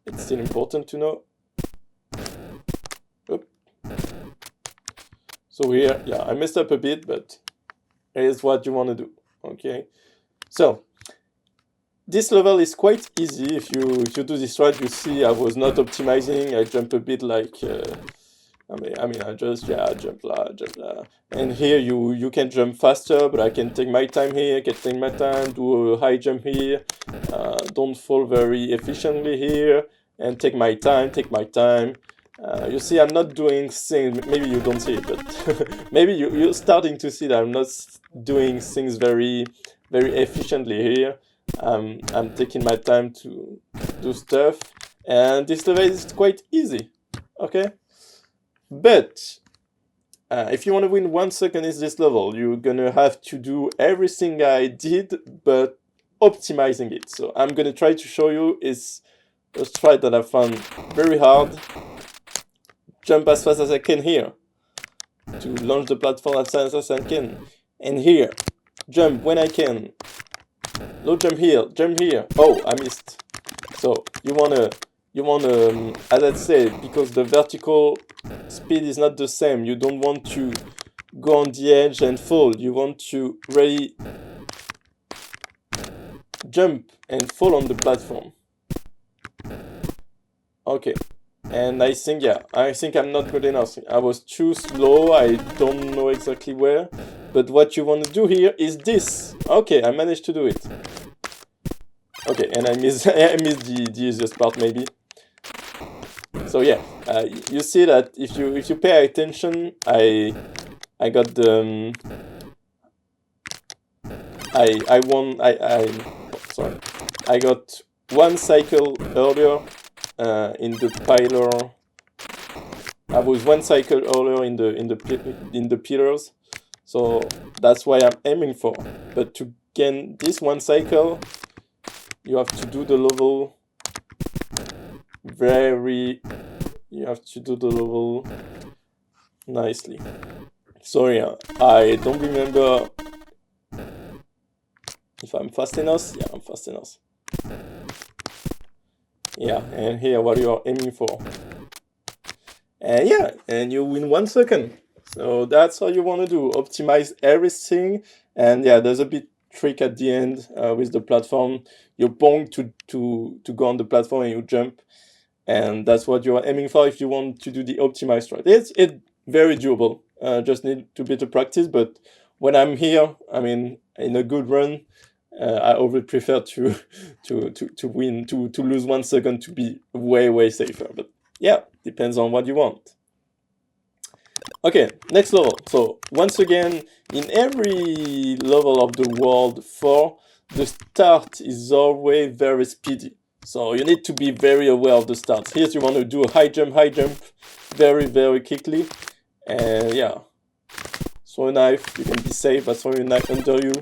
it's still important to know. Oop. So here, yeah, I messed up a bit, but here's what you want to do. Okay, so this level is quite easy. If you do this strat, you see I was not optimizing. I jump a bit like. I mean, I just jump la, and here you can jump faster, but I can take my time here. Take my time, do a high jump here. Don't fall very efficiently here, and take my time. You see, I'm not doing things. Maybe you don't see it, but maybe you're starting to see that I'm not doing things very, very efficiently here. I'm taking my time to do stuff, and this level is quite easy. Okay. But if you want to win 1 second in this level, you're gonna have to do everything I did, but optimizing it. So I'm gonna try to show you is a strat that I found very hard. Jump as fast as I can here to launch the platform as fast as I can, and here jump when I can. Low jump here. Oh, I missed. So you wanna, as I said, because the vertical speed is not the same, you don't want to go on the edge and fall. You want to really jump and fall on the platform. Okay, and I think I'm not good enough. I was too slow. I don't know exactly where, but what you want to do here is this. Okay, I managed to do it. Okay, and I missed the easiest part maybe. So yeah, you see that if you pay attention, I got the I got 1 cycle earlier in the pillar. I was 1 cycle earlier in the pillars, so that's why I'm aiming for. But to gain this 1 cycle, you have to do the level very you have to do the level nicely. Sorry, I don't remember if I'm fast enough. Yeah, I'm fast enough. Yeah, and here what you are aiming for. And yeah, and you win 1 second. So that's how you want to do. Optimize everything. And yeah, there's a bit trick at the end with the platform. You point to go on the platform and you jump. And that's what you are aiming for if you want to do the optimized strat. It's very doable. Just need to bit of practice. But when I'm here, I mean, in a good run, I always prefer to win, to lose 1 second to be way safer. But yeah, depends on what you want. Okay, next level. So once again, in every level of the World 4, the start is always very speedy. So you need to be very aware of the start. Here you want to do a high jump, very quickly. And yeah, throw a knife, you can be safe by throwing a knife under you,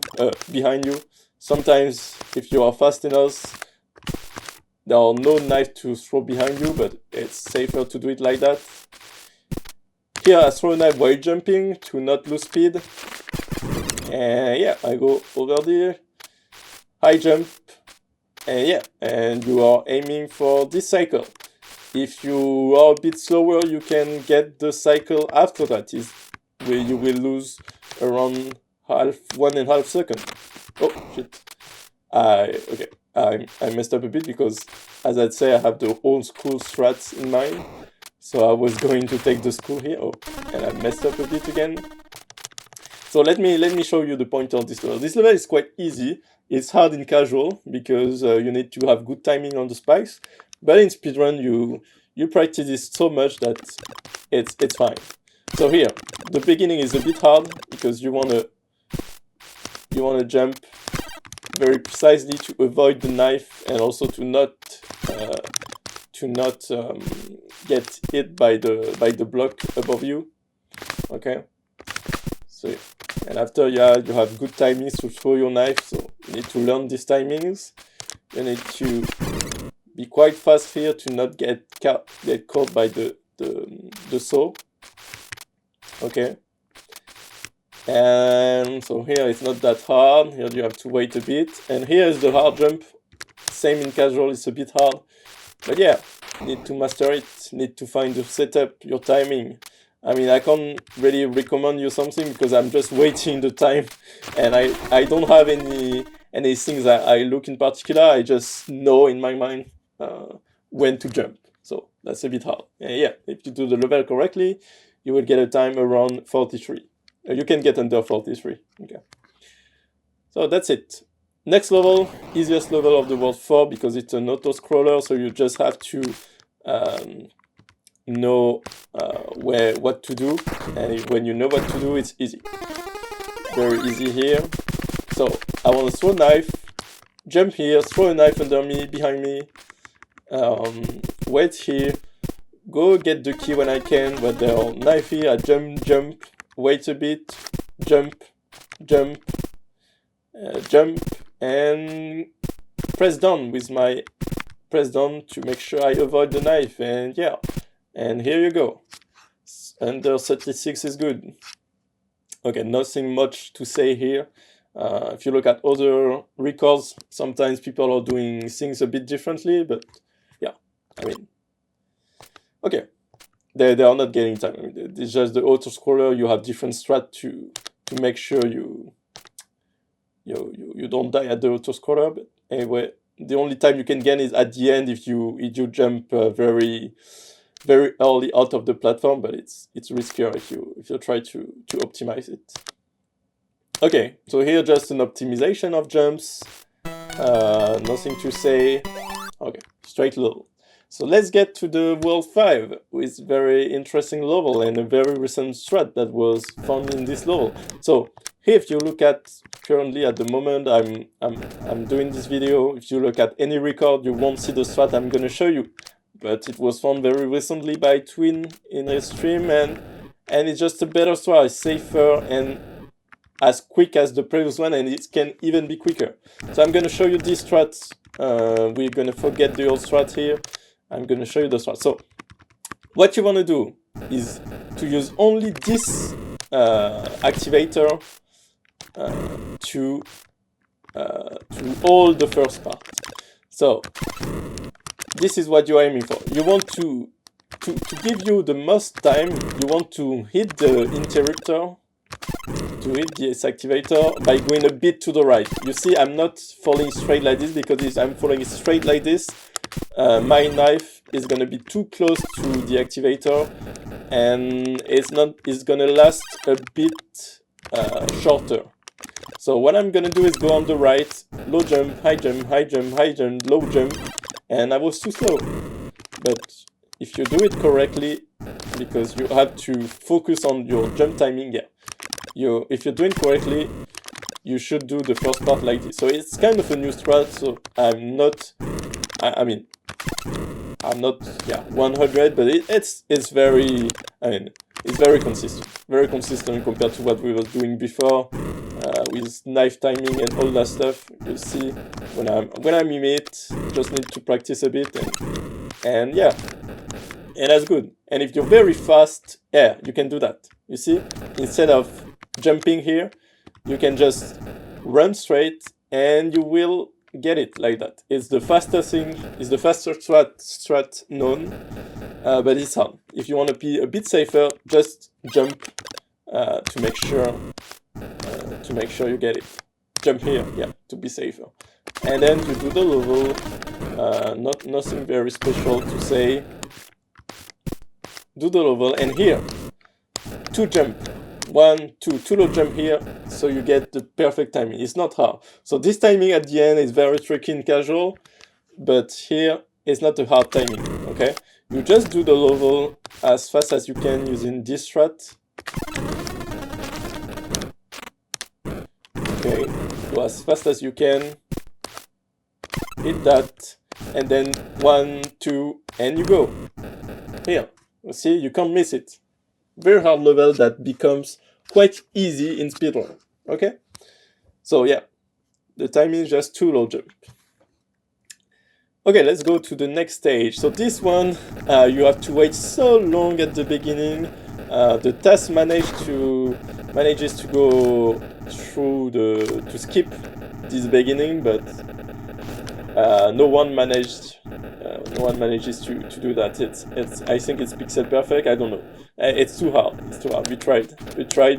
behind you. Sometimes, if you are fast enough, there are no knife to throw behind you, but it's safer to do it like that. Here I throw a knife while jumping to not lose speed. And yeah, I go over there, high jump, and yeah, and you are aiming for this cycle. If you are a bit slower, you can get the cycle after that, is where you will lose around 1.5 seconds. Oh shit. Okay, I messed up a bit because, as I'd say, I have the old school strats in mind. So I was going to take the school here. Oh, and I messed up a bit again. So let me show you the point of this level. This level is quite easy. It's hard in casual because you need to have good timing on the spikes. But in speedrun, you practice this so much that it's fine. So here, the beginning is a bit hard because you wanna jump very precisely to avoid the knife and also to not get hit by the block above you. Okay. So, and after you have good timings to throw your knife, so you need to learn these timings. You need to be quite fast here to not get caught by the saw. Okay. And so here it's not that hard. Here you have to wait a bit. And here is the hard jump. Same in casual, it's a bit hard. But yeah, need to master it, need to find the setup, your timing. I mean, I can't really recommend you something because I'm just waiting the time and I don't have any things I look in particular. I just know in my mind when to jump. So that's a bit hard. And yeah, if you do the level correctly, you will get a time around 43. You can get under 43. Okay. So that's it. Next level, easiest level of the World 4 because it's an auto-scroller, so you just have to know what to do, and when you know what to do, it's easy. Very easy here. So I want to throw a knife, jump here, throw a knife under me, behind me, wait here, go get the key when I can, but there are knife here, I jump, wait a bit, jump, and press down with my press down to make sure I avoid the knife, and yeah, and here you go. Under 36 is good. Okay, nothing much to say here. If you look at other records, sometimes people are doing things a bit differently, but yeah, I mean, okay, they are not getting time. I mean, it's just the auto-scroller. You have different strat to make sure you don't die at the auto-scroller. But anyway, the only time you can gain is at the end if you jump very early out of the platform, but it's riskier if you try to optimize it. Okay, so here just an optimization of jumps. Nothing to say. Okay, straight level. So let's get to the World 5 with very interesting level and a very recent strat that was found in this level. So here, if you look at currently at the moment I'm doing this video, if you look at any record, you won't see the strat I'm gonna show you. But it was found very recently by Twin in his stream, and it's just a better strat, safer and as quick as the previous one, and it can even be quicker. So I'm gonna show you this strat. We're gonna forget the old strat here. I'm gonna show you the strat. So What you want to do is to use only this activator to all the first part. So this is what you're aiming for. You want to give you the most time, you want to hit the interrupter, to hit this activator by going a bit to the right. You see, I'm not falling straight like this, because if I'm falling straight like this, my knife is gonna be too close to the activator, and it's gonna last a bit shorter. So what I'm gonna do is go on the right, low jump, high jump, high jump, high jump, low jump, and I was too slow. But if you do it correctly, because you have to focus on your jump timing, yeah. If you're doing correctly, you should do the first part like this. So it's kind of a new strat, so I'm not, I'm not, yeah, 100, but it's very, it's very consistent compared to what we were doing before, with knife timing and all that stuff. You see, when I'm in it, just need to practice a bit, and yeah, and that's good. And if you're very fast, yeah, you can do that. You see, instead of jumping here, you can just run straight, and you will get it like that. It's the fastest thing, it's the fastest strat known, but it's hard. If you want to be a bit safer, just jump to make sure you get it. Jump here, yeah, to be safer. And then you do the level, nothing very special to say. Do the level, and here, 2 jump. 1, 2, 2 low jump here, so you get the perfect timing. It's not hard. So this timing at the end is very tricky in casual, but here it's not a hard timing, okay? You just do the level as fast as you can using this strat. Okay, go as fast as you can, hit that, and then 1, 2, and you go. Here, you see, you can't miss it. Very hard level that becomes quite easy in speedrun, okay? So yeah, the timing is just 2 low jump. Okay, let's go to the next stage. So this one, you have to wait so long at the beginning. The task manages to go through to skip this beginning, but no one manages to do that. I think it's pixel perfect. I don't know. It's too hard. It's too hard. We tried,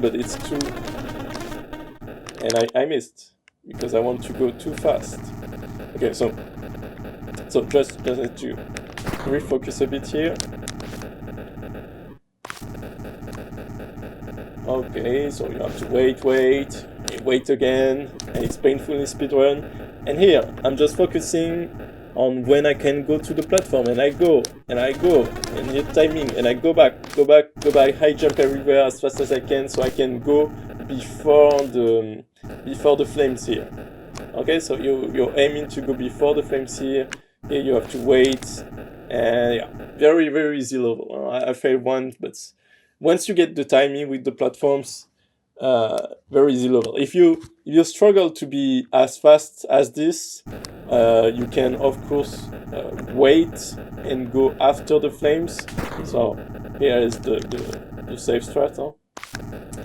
but it's too. And I missed because I want to go too fast. Okay, so just need to refocus a bit here. Okay, so you have to wait again, and it's painful in speedrun. And here, I'm just focusing on when I can go to the platform, and I go, and hit timing, and I go back, high jump everywhere as fast as I can, so I can go before the flames here. Okay, so you're aiming to go before the flames here. Here you have to wait, and yeah, very, very easy level. I failed once, but once you get the timing with the platforms, very easy level. If you struggle to be as fast as this, you can of course wait and go after the flames. So here is the safe strat. Huh?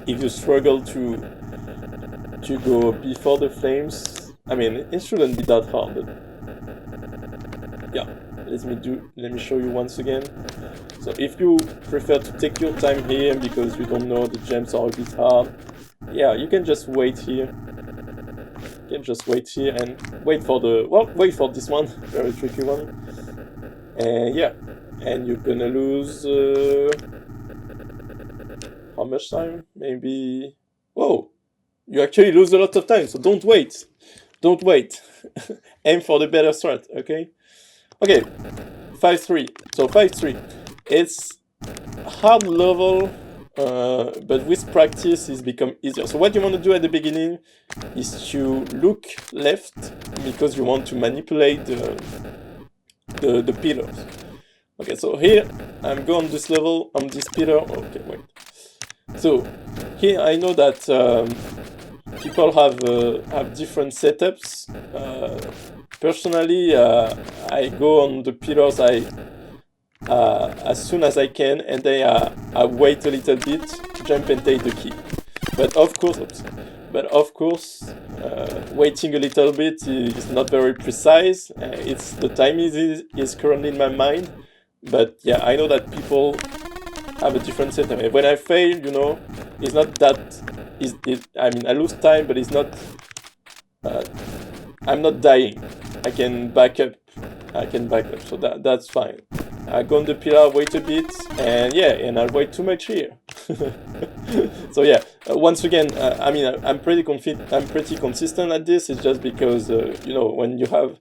If you struggle to go before the flames, I mean, it shouldn't be that hard, but yeah, let me show you once again. So if you prefer to take your time here because you don't know, the jumps are a bit hard, yeah, you can just wait here. You can just wait here and wait for this one, very tricky one. And yeah, and you're gonna lose how much time? Maybe. Whoa! You actually lose a lot of time, so don't wait. Don't wait. Aim for the better strat, okay? Okay, 5-3. So 5-3. It's hard level, but with practice it's become easier. So what you want to do at the beginning is to look left because you want to manipulate the pillars. Okay, so here I'm going on this level, on this pillar. Okay, wait. So here I know that people have different setups. Personally, I go on the pillars as soon as I can, and then I wait a little bit, jump and take the key. But of course, waiting a little bit is not very precise. The time is currently in my mind, but yeah, I know that people have a different setup. And when I fail, you know, it's not that. I mean, I lose time, but it's not. I'm not dying. I can back up. So that's fine. I go on the pillar, wait a bit, and yeah, and I'll wait too much here. So yeah, once again, I mean, I'm pretty consistent at this. It's just because you know, when you have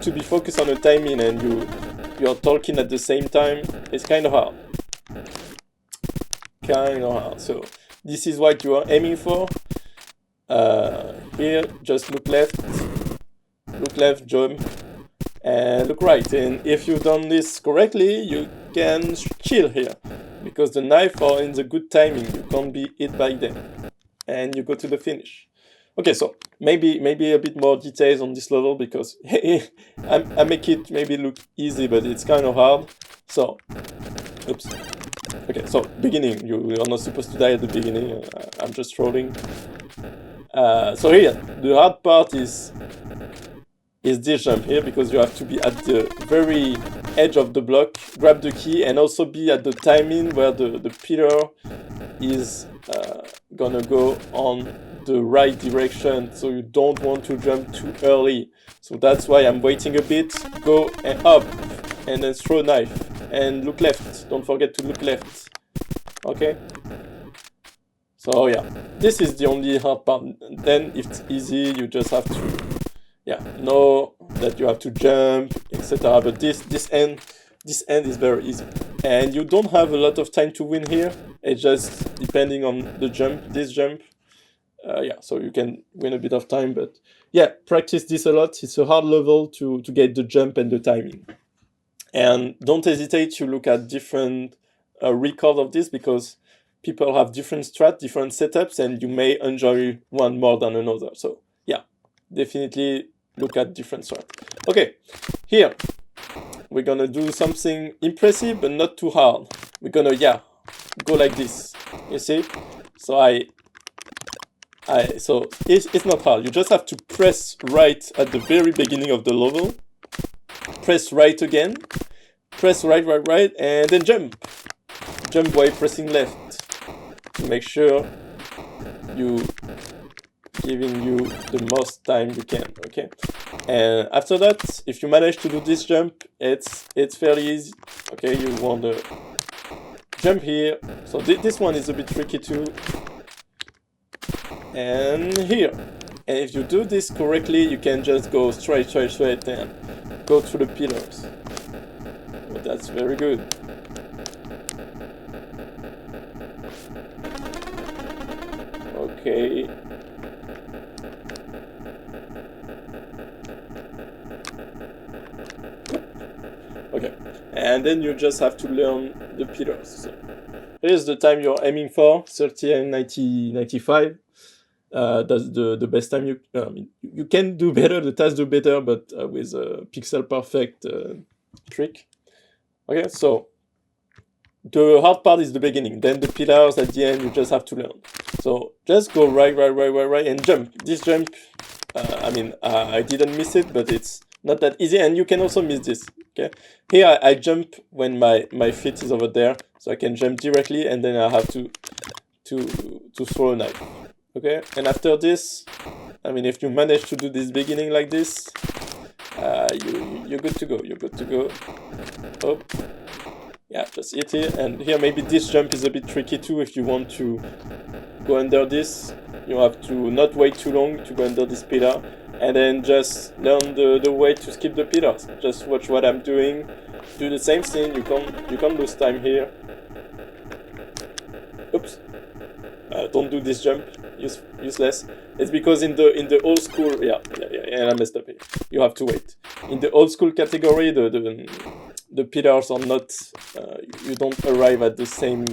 to be focused on the timing and you're talking at the same time, it's kind of hard. So this is what you are aiming for. Here, just look left, jump, and look right. And if you've done this correctly, you can chill here, because the knife are in the good timing. You can't be hit by them, and you go to the finish. Okay, so maybe a bit more details on this level, because I make it maybe look easy, but it's kind of hard. So, oops. Okay, so beginning. You are not supposed to die at the beginning. I'm just trolling. So here, the hard part is this jump here, because you have to be at the very edge of the block, grab the key, and also be at the timing where the pillar is gonna go on the right direction, so you don't want to jump too early. So that's why I'm waiting a bit, go and up, and then throw a knife, and look left. Don't forget to look left. Okay? So yeah, this is the only hard part. Then if it's easy, you just have to know that you have to jump, etc. But this end is very easy, and you don't have a lot of time to win here. It's just depending on the jump, this jump. So you can win a bit of time, but yeah, practice this a lot. It's a hard level to get the jump and the timing. And don't hesitate to look at different records of this, because people have different different setups, and you may enjoy one more than another. So yeah, definitely look at different strats. Okay, here we're gonna do something impressive but not too hard. We're gonna go like this. You see? So so it's not hard. You just have to press right at the very beginning of the level. Press right again. Press right, and then jump. Jump while pressing left, to make sure you giving you the most time you can. Okay, and after that, if you manage to do this jump, it's fairly easy. Okay, you want to jump here. So this one is a bit tricky too, and here. And if you do this correctly, you can just go straight and go through the pillars. Well, that's very good. Okay. Okay, and then you just have to learn the pillars. So here's the time you're aiming for, 30 and 95. That's the best time you can do better, the task do better, but with a pixel perfect trick. Okay, so the hard part is the beginning, then the pillars at the end you just have to learn. So just go right, and jump. This jump, I didn't miss it, but it's not that easy, and you can also miss this. Okay, here I jump when my feet is over there, so I can jump directly, and then I have to throw a knife. Okay, and after this, if you manage to do this beginning like this, you're good to go. Oh, yeah, just hit it. And here maybe this jump is a bit tricky too. If you want to go under this, you have to not wait too long to go under this pillar, and then just learn the way to skip the pillars. Just watch what I'm doing. Do the same thing. You can't lose time here. Oops. Don't do this jump. Useless. It's because in the old school, and I messed up here. You have to wait. In the old school category, the pillars are not. You don't arrive at the same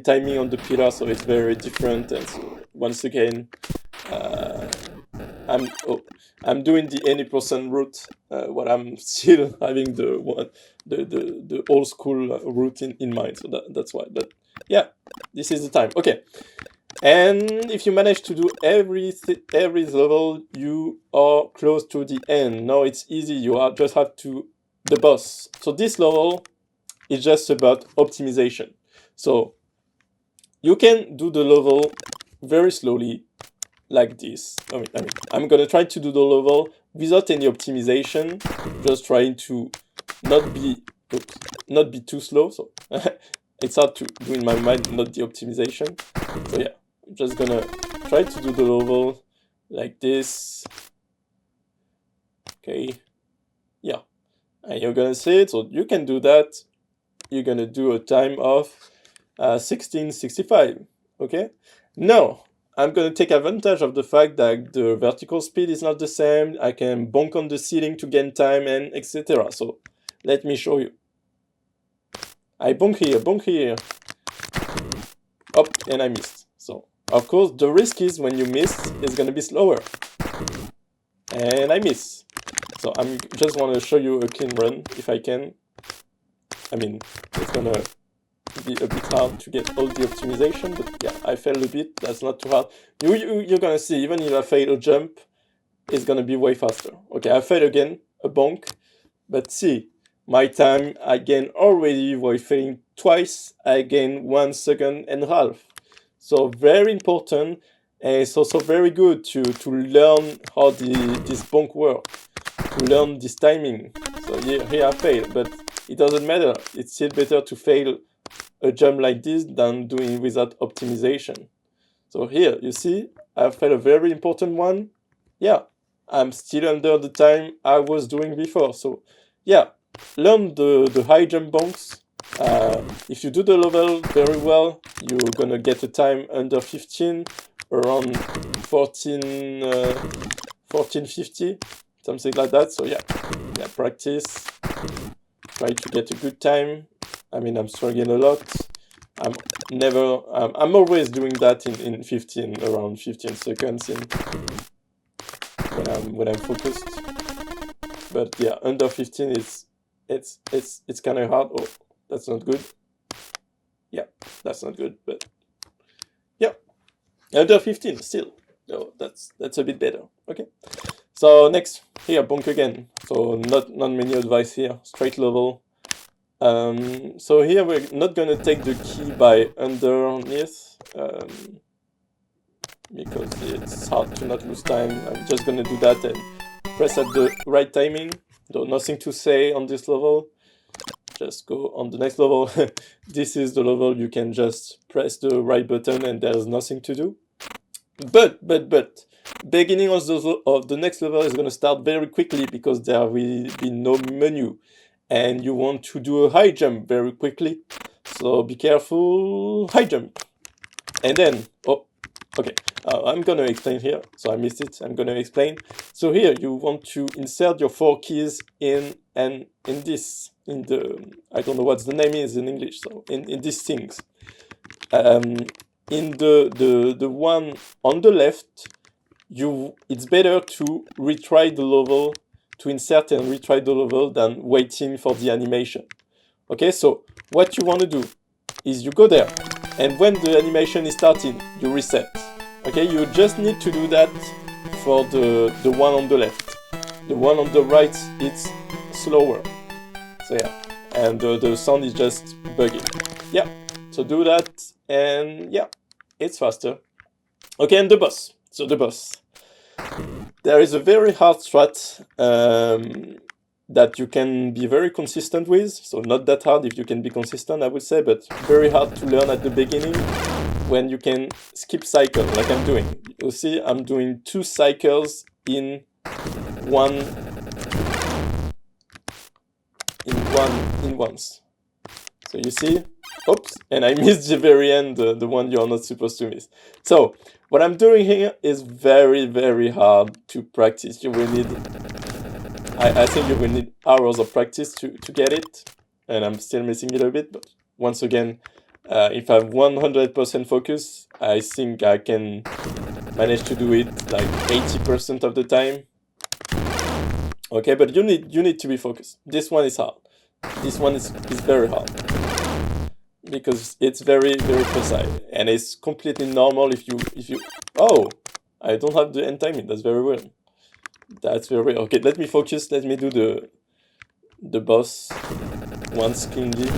timing on the pillar, so it's very different. And so once again, I'm doing the 80% route, what I'm still having the old school route in mind. So that's why. But yeah, this is the time. Okay. And if you manage to do every level, you are close to the end. Now it's easy. Just have to the boss. So this level is just about optimization. So you can do the level very slowly, like this. I'm gonna try to do the level without any optimization, just trying to not be too slow. So it's hard to do in my mind, not the optimization. So yeah, I'm just gonna try to do the level like this. Okay, yeah, and you're gonna see it. So you can do that. You're gonna do a time of 1665. Okay, now I'm gonna take advantage of the fact that the vertical speed is not the same. I can bonk on the ceiling to gain time and etc. So let me show you. I bonk here, up, and I missed. So of course the risk is when you miss, it's gonna be slower. And I miss. So I'm just want to show you a clean run if I can. I mean, it's gonna be a bit hard to get all the optimization, but yeah, I failed a bit. That's not too hard. You're gonna see, even if I fail a jump, it's gonna be way faster. Okay, I failed again, a bonk, but see, my time I gain already while failing twice. I gain 1.5 seconds. So very important, and it's also very good to learn how this bonk works, to learn this timing. So here I failed, but it doesn't matter. It's still better to fail a jump like this than doing without optimization. So here, you see, I failed a very important one. Yeah, I'm still under the time I was doing before. So yeah, learn the high jump bonks. If you do the level very well, you're gonna get a time under 15, around 1450, something like that. So yeah, practice. Try to get a good time. I mean, I'm struggling a lot. I'm always doing that in 15, around 15 seconds when I'm focused. But yeah, under 15 it's kind of hard. Oh, that's not good. Yeah, that's not good. But yeah, under 15 still. No, that's a bit better. Okay. So next, here, bonk again. So not many advice here. Straight level. So here we're not gonna take the key by underneath, because it's hard to not lose time. I'm just gonna do that and press at the right timing. Though nothing to say on this level. Just go on the next level. This is the level you can just press the right button and there's nothing to do. But beginning of the next level is gonna start very quickly because there will be no menu. And you want to do a high jump very quickly, so be careful. High jump, and then okay, I'm gonna explain here. So I missed it. I'm gonna explain. So here you want to insert your 4 keys in this, in the, I don't know what the name is in English. So in these things, in the one on the left, it's better to retry the level, to insert and retry the level than waiting for the animation. Okay, so what you want to do is you go there, and when the animation is starting, you reset. Okay, you just need to do that for the one on the left. The one on the right, it's slower. So yeah, and the sound is just bugging. Yeah, so do that, and yeah, it's faster. Okay, and the boss. So the boss. There is a very hard strat that you can be very consistent with. So not that hard if you can be consistent, I would say, but very hard to learn at the beginning when you can skip cycle like I'm doing. You see, I'm doing 2 cycles in once. So you see, oops, and I missed the very end, the one you're not supposed to miss. So what I'm doing here is very, very hard to practice. You will need, I think you will need hours of practice to get it, and I'm still missing it a bit, but once again, if I'm 100% focused, I think I can manage to do it like 80% of the time. Okay, but you need to be focused. This one is hard. This one is very hard because it's very precise, and it's completely normal if you. Oh, I don't have the end timing. That's very weird. That's very weird. Okay, let me focus. Let me do the boss once cleanly.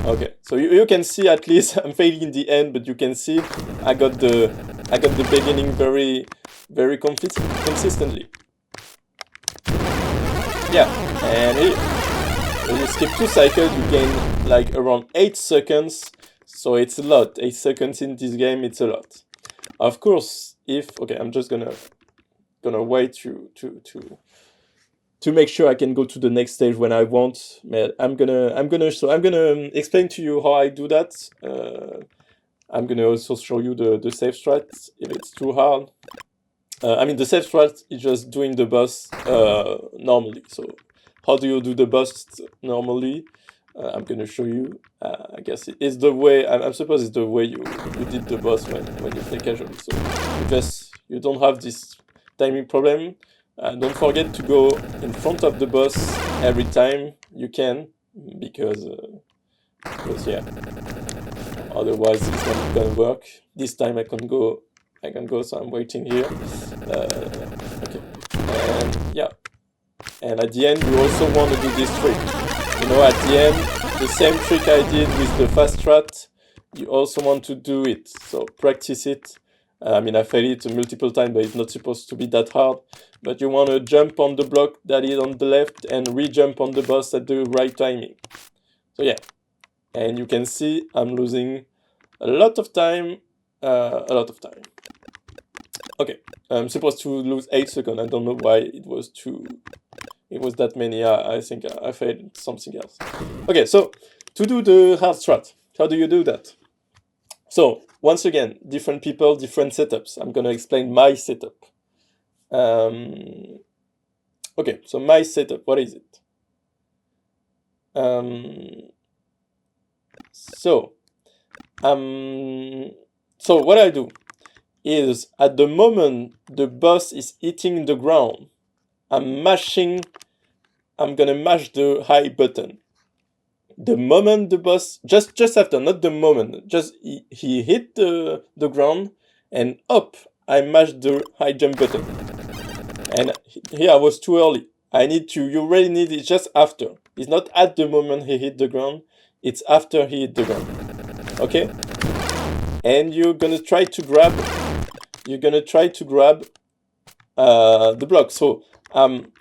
Okay, so you can see at least I'm failing in the end, but you can see I got the beginning very consistently. Yeah, and here, when you skip 2 cycles, you gain like around 8 seconds. So it's a lot. 8 seconds in this game, it's a lot. Of course, okay, I'm just gonna wait to make sure I can go to the next stage when I want. I'm gonna explain to you how I do that. I'm gonna also show you the safe strat if it's too hard. I mean, the safe strat is just doing the boss normally. So how do you do the boss normally? I'm gonna show you. I guess it's the way. I suppose it's the way you did the boss when you play casually. So you don't have this timing problem. Don't forget to go in front of the boss every time you can, because yeah, otherwise it's not gonna work. This time I can go, so I'm waiting here. Okay, and yeah, and at the end you also want to do this trick. You know, at the end, the same trick I did with the fast strat, you also want to do it. So practice it. I mean, I failed it multiple times, but it's not supposed to be that hard. But you want to jump on the block that is on the left and re-jump on the boss at the right timing. So yeah, and you can see I'm losing a lot of time. Okay, I'm supposed to lose 8 seconds. I don't know why it was that many. I think I failed something else. Okay, so to do the hard strat, how do you do that? So once again, different people, different setups. I'm gonna explain my setup. Okay, so my setup, what is it? So what I do is, at the moment the boss is hitting the ground, I'm gonna mash the high button. The moment the boss, just after, not the moment, just he hit the ground, and up, I mashed the high jump button. And here I was too early. You really need it just after. It's not at the moment he hit the ground, it's after he hit the ground. Okay? And you're gonna try to grab the block. So I'm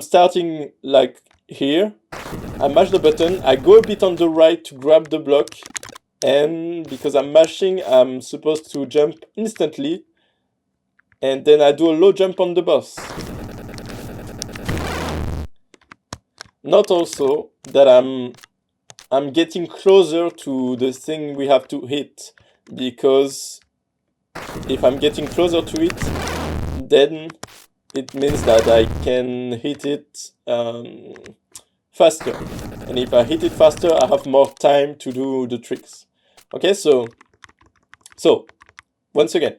starting like here. I mash the button, I go a bit on the right to grab the block, and because I'm mashing, I'm supposed to jump instantly, and then I do a low jump on the boss. Note also that I'm getting closer to the thing we have to hit, because if I'm getting closer to it, then it means that I can hit it faster. And if I hit it faster, I have more time to do the tricks. Okay, so once again,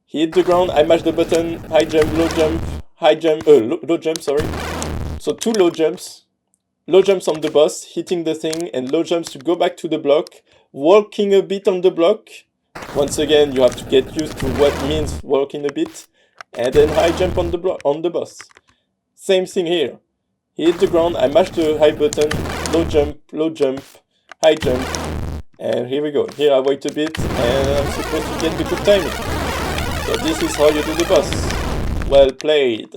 he hit the ground, I mash the button, high jump, low jump, low jump, sorry. So 2 low jumps on the boss, hitting the thing, and low jumps to go back to the block, walking a bit on the block. Once again, you have to get used to what means walking a bit, and then high jump on the boss. Same thing here. He hit the ground, I mash the high button, low jump, high jump, and here we go. Here I wait a bit, and I'm supposed to get the good timing. So this is how you do the boss. Well played.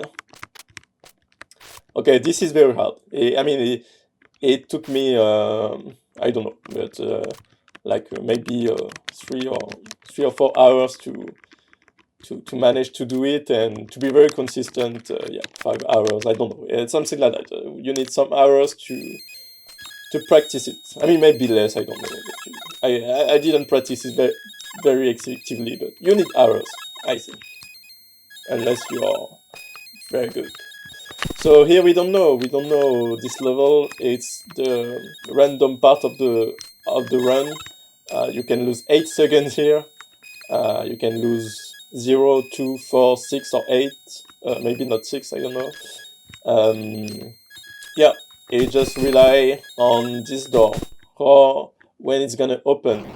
Okay, this is very hard. I mean, it took me, I don't know, but like maybe 3 or 4 hours to manage to do it, and to be very consistent. Yeah, 5 hours, I don't know, it's something like that. You need some hours to practice it. I mean, maybe less, I don't know. I didn't practice it very effectively, but you need hours, I think, unless you are very good. So here we don't know this level. It's the random part of the run. You can lose 8 seconds here. You can lose 0, 2, 4, 6, or 8. Maybe not 6, I don't know. Yeah, you just rely on this door or when it's gonna open.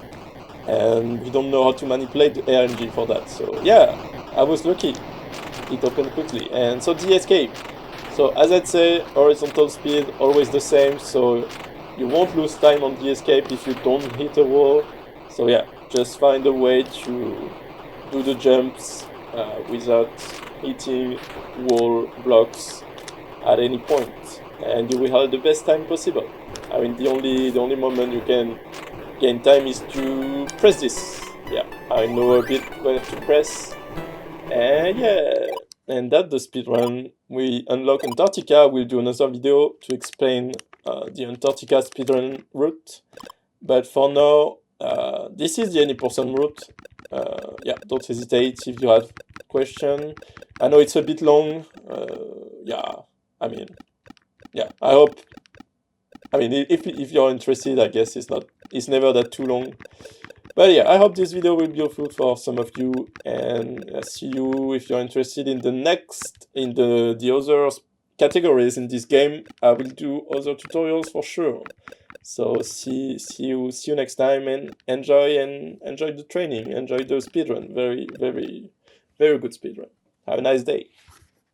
And we don't know how to manipulate the RNG for that. So yeah, I was lucky. It opened quickly. And so the escape. So as I'd say, horizontal speed always the same, so you won't lose time on the escape if you don't hit a wall. So yeah, just find a way to do the jumps without hitting wall blocks at any point, and you will have the best time possible. I mean, the only moment you can gain time is to press this. Yeah, I know a bit where to press, and yeah, and that's the speedrun. We unlock Antarctica. We'll do another video to explain the Antarctica speedrun route. But for now, this is the any person route. Yeah, don't hesitate if you have question. I know it's a bit long. Yeah, I mean, yeah, I hope. I mean, if you're interested, I guess it's never that too long. But yeah, I hope this video will be helpful for some of you, and see you if you're interested in the next, in the other categories in this game. I will do other tutorials for sure. So see you next time, and enjoy the training, enjoy the speedrun. Very, very, very good speedrun. Have a nice day.